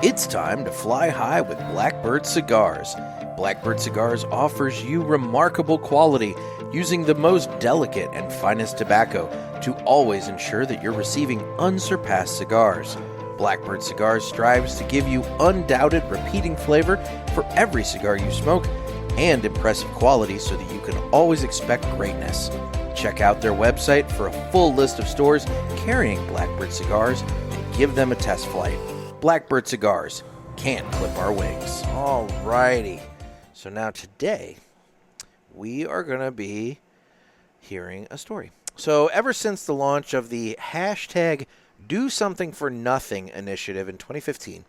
Speaker 2: It's time to fly high with Blackbird Cigars. Blackbird Cigars offers you remarkable quality using the most delicate and finest tobacco to always ensure that you're receiving unsurpassed cigars. Blackbird Cigars strives to give you undoubted repeating flavor for every cigar you smoke and impressive quality so that you can always expect greatness. Check out their website for a full list of stores carrying Blackbird Cigars and give them a test flight. Blackbird Cigars, can't clip our wings. Alrighty. So now today, we are going to be hearing a story. So ever since the launch of the hashtag Do Something for Nothing initiative in 2015,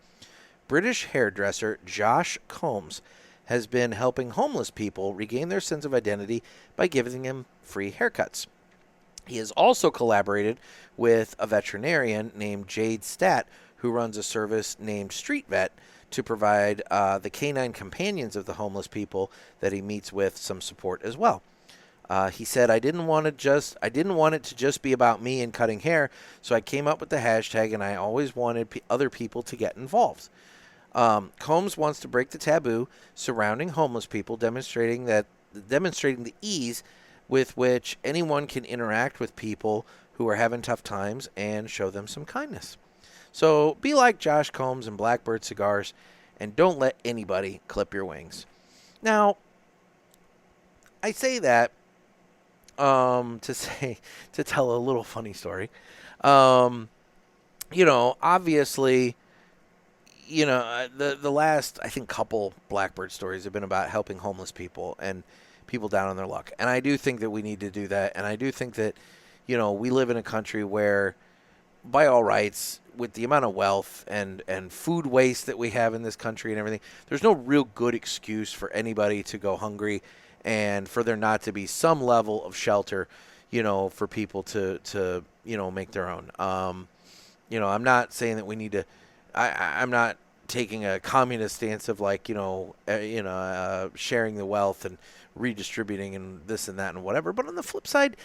Speaker 2: British hairdresser Josh Combs has been helping homeless people regain their sense of identity by giving them free haircuts. He has also collaborated with a veterinarian named Jade Stat, who runs a service named Street Vet to provide the canine companions of the homeless people that he meets with some support as well. He said, I didn't want it to just be about me and cutting hair, so I came up with the hashtag, and I always wanted other people to get involved. Combs wants to break the taboo surrounding homeless people, demonstrating the ease with which anyone can interact with people who are having tough times and show them some kindness. So be like Josh Combs and Blackbird Cigars, and don't let anybody clip your wings. Now, I say that to tell a little funny story. Obviously, the last, I think, couple Blackbird stories have been about helping homeless people and people down on their luck. And I do think that we need to do that. And I do think that, we live in a country where, by all rights, with the amount of wealth and food waste that we have in this country and everything, there's no real good excuse for anybody to go hungry and for there not to be some level of shelter, for people to make their own. I'm not saying that we need to, I'm not taking a communist stance of sharing the wealth and redistributing and this and that and whatever. But on the flip side,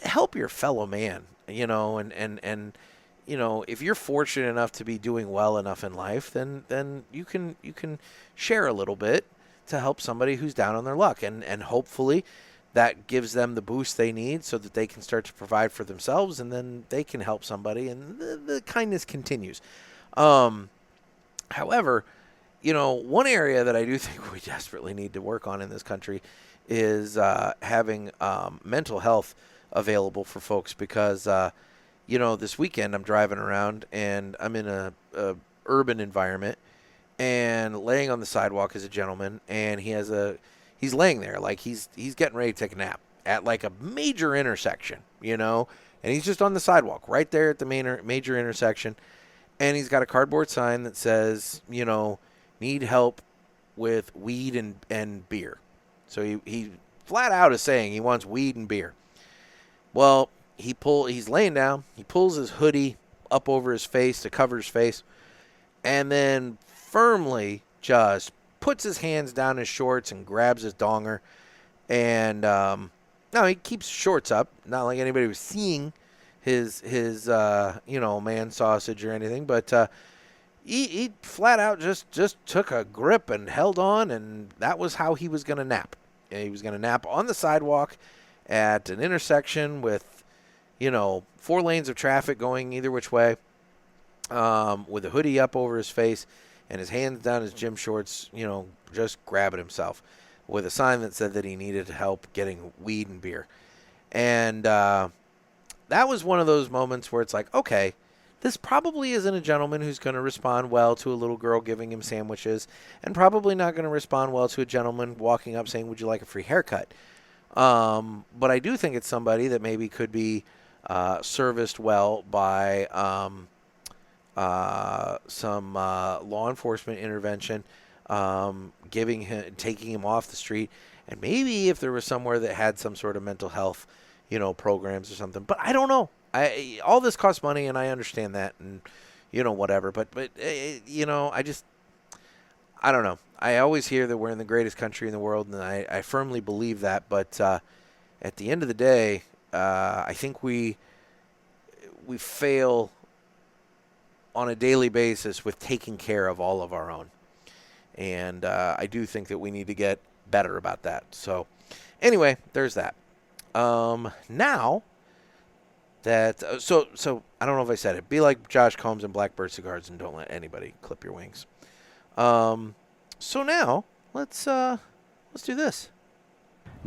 Speaker 2: help your fellow man, and if you're fortunate enough to be doing well enough in life, then you can share a little bit to help somebody who's down on their luck, and hopefully that gives them the boost they need so that they can start to provide for themselves, and then they can help somebody, and the kindness continues. However, one area that I do think we desperately need to work on in this country is having mental health available for folks, because this weekend I'm driving around and I'm in a urban environment, and laying on the sidewalk is a gentleman, and he's laying there like he's getting ready to take a nap at a major intersection, and he's just on the sidewalk right there at the major intersection, and he's got a cardboard sign that says, need help with weed and beer. So he flat out is saying he wants weed and beer. Well, he's laying down, he pulls his hoodie up over his face to cover his face, and then firmly just puts his hands down his shorts and grabs his donger. And no, he keeps shorts up, not like anybody was seeing his man sausage or anything, but he flat out just took a grip and held on, and that was how he was going to nap. He was going to nap on the sidewalk at an intersection with, 4 lanes of traffic going either which way, with a hoodie up over his face and his hands down his gym shorts, just grabbing himself with a sign that said that he needed help getting weed and beer. And that was one of those moments where it's like, okay, this probably isn't a gentleman who's going to respond well to a little girl giving him sandwiches, and probably not going to respond well to a gentleman walking up saying, would you like a free haircut? But I do think it's somebody that maybe could be serviced well by some law enforcement intervention, taking him off the street, and maybe if there was somewhere that had some sort of mental health, programs or something. But I don't know. All this costs money, and I understand that, and whatever. But I don't know. I always hear that we're in the greatest country in the world, and I firmly believe that. But at the end of the day, I think we fail on a daily basis with taking care of all of our own. And I do think that we need to get better about that. So anyway, there's that. Now that, so I don't know if I said it. Be like Josh Combs and Blackbird Cigars and don't let anybody clip your wings. So now let's do this.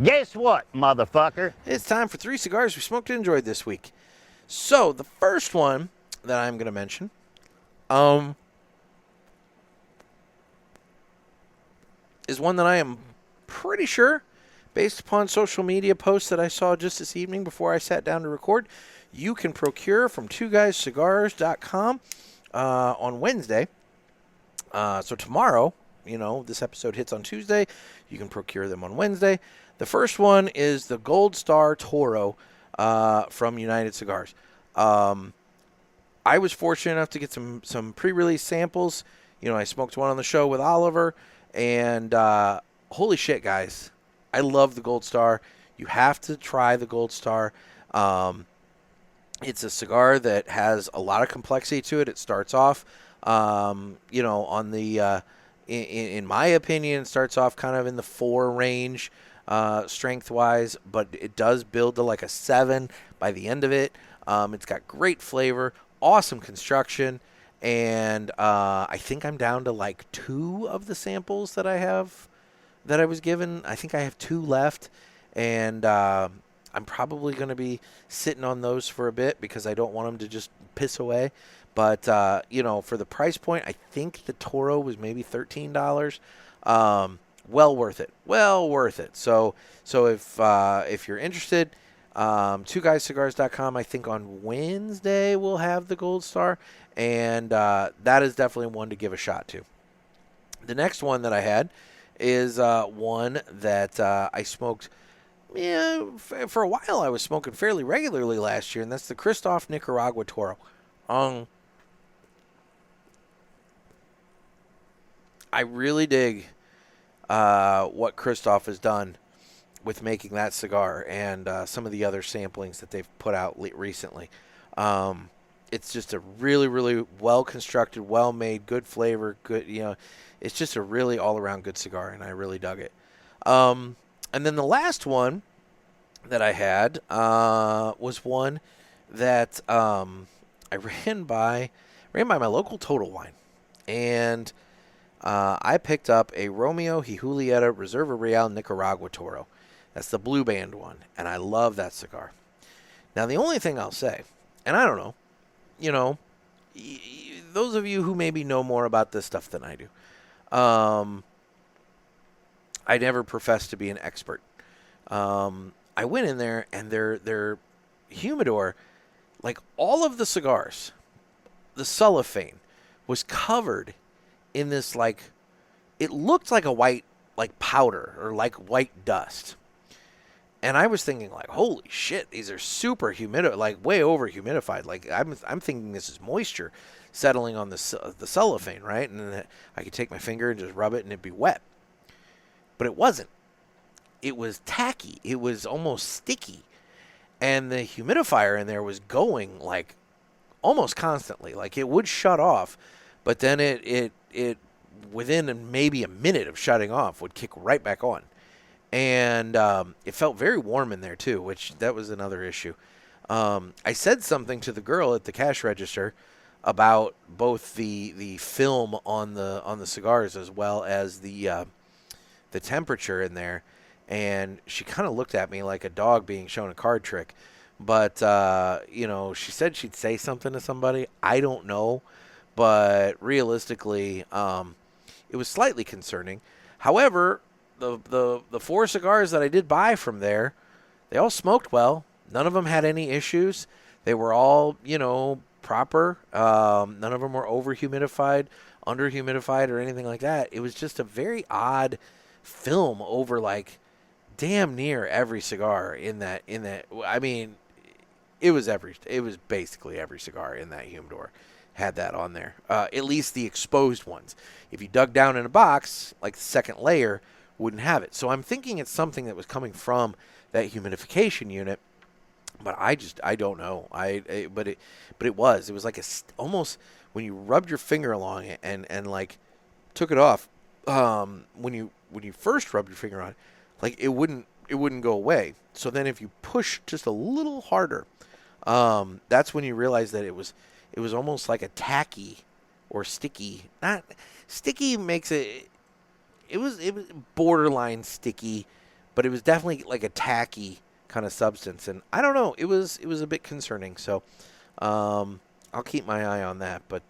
Speaker 12: Guess what, motherfucker?
Speaker 2: It's time for 3 cigars we smoked and enjoyed this week. So the first one that I'm going to mention, is one that I am pretty sure, based upon social media posts that I saw just this evening before I sat down to record, you can procure from twoguyscigars.com on Wednesday. So tomorrow, this episode hits on Tuesday. You can procure them on Wednesday. The first one is the Gold Star Toro from United Cigars. I was fortunate enough to get some pre-release samples. I smoked one on the show with Oliver, and holy shit, guys. I love the Gold Star. You have to try the Gold Star. It's a cigar that has a lot of complexity to it. It starts off, on the, in my opinion, it starts off kind of in the 4 range strength-wise, but it does build to like a 7 by the end of it. It's got great flavor, awesome construction, and I think I'm down to like 2 of the samples that I was given. I think I have 2 left, and I'm probably going to be sitting on those for a bit because I don't want them to just piss away. But, for the price point, I think the Toro was maybe $13. Well worth it. Well worth it. So if you're interested, twoguyscigars.com, I think on Wednesday we'll have the Gold Star, and that is definitely one to give a shot to. The next one that I had is one that I smoked. For a while I was smoking fairly regularly last year, and that's the Christoph Nicaragua Toro. I really dig what Christoph has done with making that cigar and some of the other samplings that they've put out recently. It's just a really, really well-constructed, well-made, good flavor, good, it's just a really all-around good cigar, and I really dug it. And then the last one that I had was one that I ran by my local Total Wine, and I picked up a Romeo y Julieta Reserva Real Nicaragua Toro. That's the blue band one, and I love that cigar. Now, the only thing I'll say, and I don't know, those of you who maybe know more about this stuff than I do, I never professed to be an expert. I went in there, and their humidor, like all of the cigars, the cellophane was covered in this, like, it looked like a white, like, powder or like white dust. And I was thinking, like, holy shit, these are super humidified, like way over humidified. Like, I'm thinking this is moisture settling on the cellophane, right? And then I could take my finger and just rub it and it'd be wet. But it wasn't. It was tacky. It was almost sticky. And the humidifier in there was going, like, almost constantly. Like, it would shut off, but then it within maybe a minute of shutting off would kick right back on. And it felt very warm in there too, which that was another issue. I said something to the girl at the cash register about both the film on the cigars as well as the temperature in there, and she kind of looked at me like a dog being shown a card trick. But she said she'd say something to somebody. I don't know, but realistically, it was slightly concerning. However, the 4 cigars that I did buy from there, they all smoked well. None of them had any issues. They were all, proper. None of them were over-humidified, under-humidified, or anything like that. It was just a very odd film over, like, damn near every cigar in that. I mean, it was basically every cigar in that humidor had that on there. At least the exposed ones. If you dug down in a box, like the second layer, wouldn't have it. So I'm thinking it's something that was coming from that humidification unit. But I don't know. But it was like almost when you rubbed your finger along it and like took it off. When you first rubbed your finger on it, like it wouldn't go away. So then if you push just a little harder, that's when you realize that it was almost like a tacky or sticky. Not sticky makes it. It was borderline sticky, but it was definitely like a tacky kind of substance, and I don't know. It was a bit concerning. So I'll keep my eye on that. But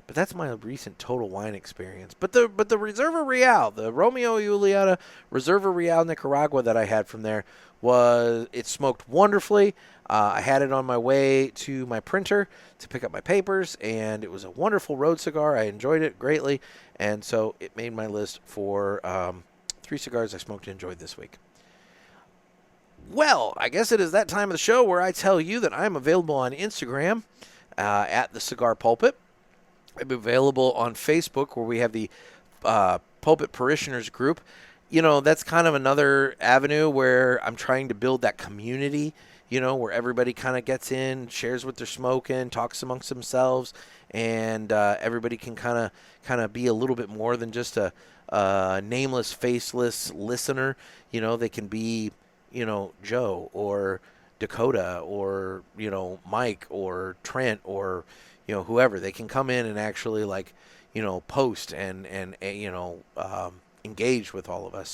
Speaker 2: that's my recent Total Wine experience. But the Reserva Real, the Romeo Julieta Reserva Real Nicaragua that I had from there it smoked wonderfully. I had it on my way to my printer to pick up my papers, and it was a wonderful road cigar. I enjoyed it greatly, and so it made my list for 3 cigars I smoked and enjoyed this week. Well, I guess it is that time of the show where I tell you that I'm available on Instagram at the Cigar Pulpit. I'm available on Facebook where we have the Pulpit Parishioners group. That's kind of another avenue where I'm trying to build that community, where everybody kind of gets in, shares what they're smoking, talks amongst themselves, and everybody can kind of be a little bit more than just a nameless, faceless listener. They can be Joe or Dakota or, Mike or Trent or, whoever. They can come in and actually post and engage with all of us.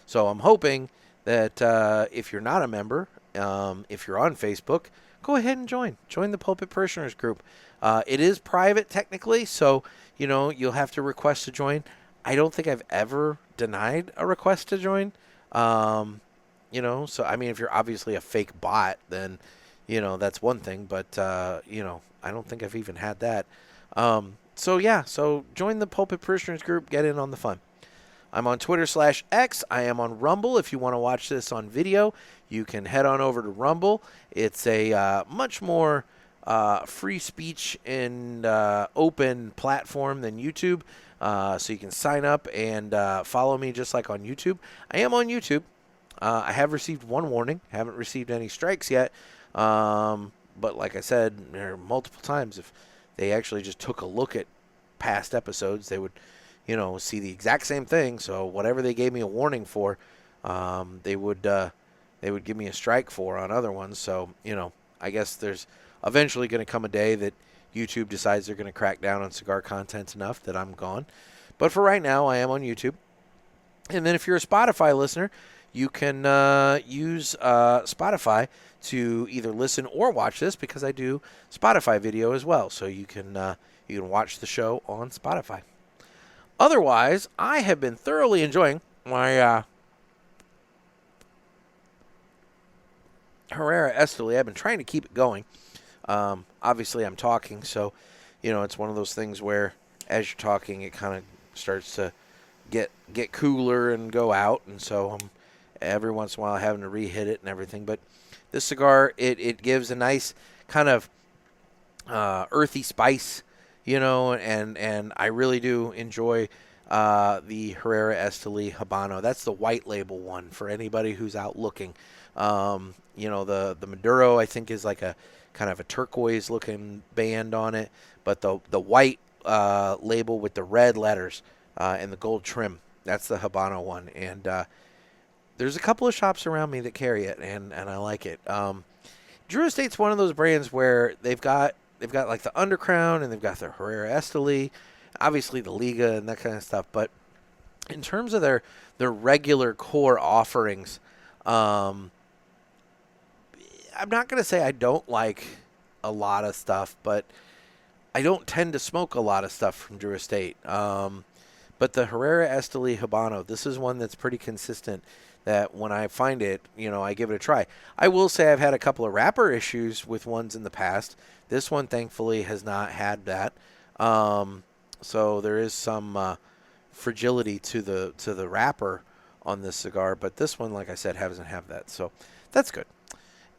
Speaker 2: So I'm hoping that if you're not a member, if you're on Facebook, go ahead and join the Pulpit Parishioners group. It is private technically, so, you'll have to request to join. I don't think I've ever denied a request to join. So I mean, if you're obviously a fake bot, then, that's one thing. But, I don't think I've even had that. So join the Pulpit Parishioners group. Get in on the fun. I'm on Twitter/X. I am on Rumble. If you want to watch this on video, you can head on over to Rumble. It's a much more free speech and open platform than YouTube. So you can sign up and follow me just like on YouTube. I am on YouTube. I have received 1 warning. Haven't received any strikes yet. But like I said, there are multiple times, if they actually just took a look at past episodes, they would, see the exact same thing. So whatever they gave me a warning for, they would give me a strike for on other ones. So, I guess there's eventually going to come a day that YouTube decides they're going to crack down on cigar content enough that I'm gone. But for right now, I am on YouTube. And then if you're a Spotify listener, you can use Spotify to either listen or watch this, because I do Spotify video as well. So you can watch the show on Spotify. Otherwise, I have been thoroughly enjoying my Herrera Esteli. I've been trying to keep it going. Obviously, I'm talking, so it's one of those things where as you're talking, it kind of starts to get cooler and go out, and so I'm every once in a while having to re-hit it and everything. But this cigar, it gives a nice kind of earthy spice, and I really do enjoy the Herrera Esteli Habano. That's the white label one for anybody who's out looking. The Maduro, I think, is like a kind of a turquoise looking band on it, but the white label with the red letters and the gold trim, that's the Habano one. And there's a couple of shops around me that carry it, and I like it. Drew Estate's one of those brands where they've got like the Undercrown, and they've got their Herrera Esteli, obviously the Liga and that kind of stuff. But in terms of their regular core offerings, I'm not going to say I don't like a lot of stuff, but I don't tend to smoke a lot of stuff from Drew Estate. But the Herrera Esteli Habano, this is one that's pretty consistent, that when I find it, I give it a try. I will say I've had a couple of wrapper issues with ones in the past. This one, thankfully, has not had that. So there is some fragility to the wrapper on this cigar, but this one, like I said, doesn't have that. So that's good.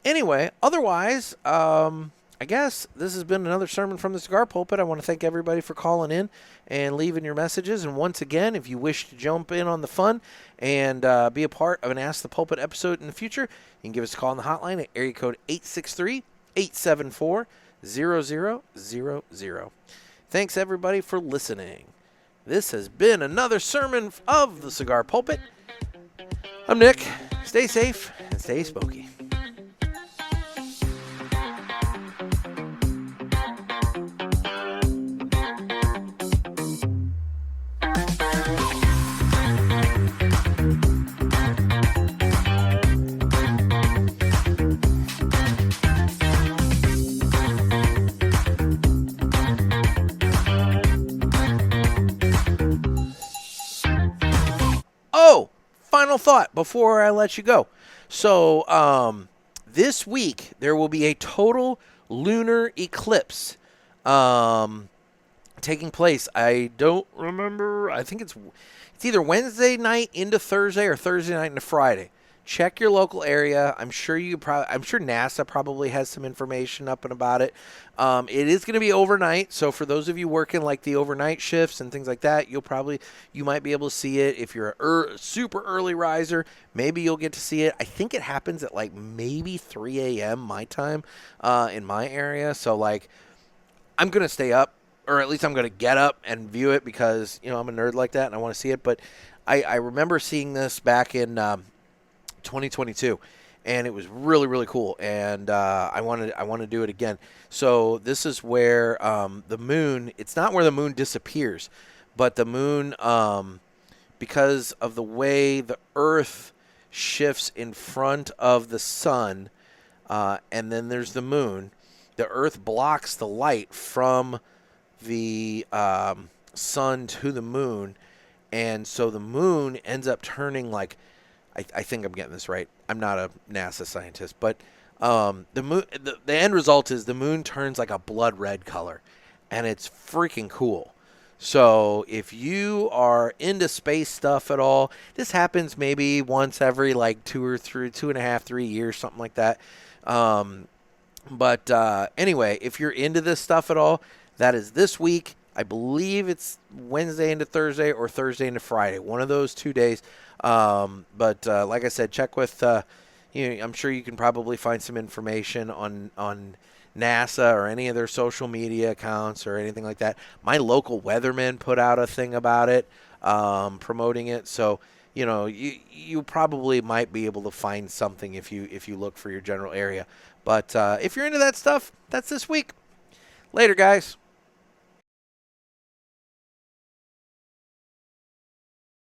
Speaker 2: Anyway, otherwise, I guess this has been another sermon from the Cigar Pulpit. I want to thank everybody for calling in and leaving your messages. And once again, if you wish to jump in on the fun and be a part of an Ask the Pulpit episode in the future, you can give us a call on the hotline at area code 863-874-0000. Thanks, everybody, for listening. This has been another sermon of the Cigar Pulpit. I'm Nick. Stay safe and stay smoky. Final thought before I let you go. So this week there will be a total lunar eclipse taking place. I don't remember. I think it's either Wednesday night into Thursday or Thursday night into Friday. Check your local area. I'm sure NASA probably has some information up and about it. It is going to be overnight, so for those of you working like the overnight shifts and things like that, you might be able to see it. If you're a super early riser, maybe you'll get to see it. I think it happens at like maybe 3 a.m. my time in my area. So like, I'm going to stay up, or at least I'm going to get up and view it because I'm a nerd like that and I want to see it. But I remember seeing this back in 2022, and it was really, really cool, and I want to do it again. So this is where the moon, it's not where the moon disappears, but the moon, because of the way the earth shifts in front of the sun, and then there's the moon, the earth blocks the light from the sun to the moon, and so the moon ends up turning like, I think I'm getting this right. I'm not a NASA scientist, but the moon. The end result is the moon turns like a blood red color, and it's freaking cool. So if you are into space stuff at all, this happens maybe once every like 2.5, 3 years, something like that. But anyway, if you're into this stuff at all, that is this week. I believe it's Wednesday into Thursday or Thursday into Friday, one of those 2 days. But like I said, check with, I'm sure you can probably find some information on NASA or any of their social media accounts or anything like that. My local weatherman put out a thing about it, promoting it. So, you probably might be able to find something if you look for your general area. But if you're into that stuff, that's this week. Later, guys.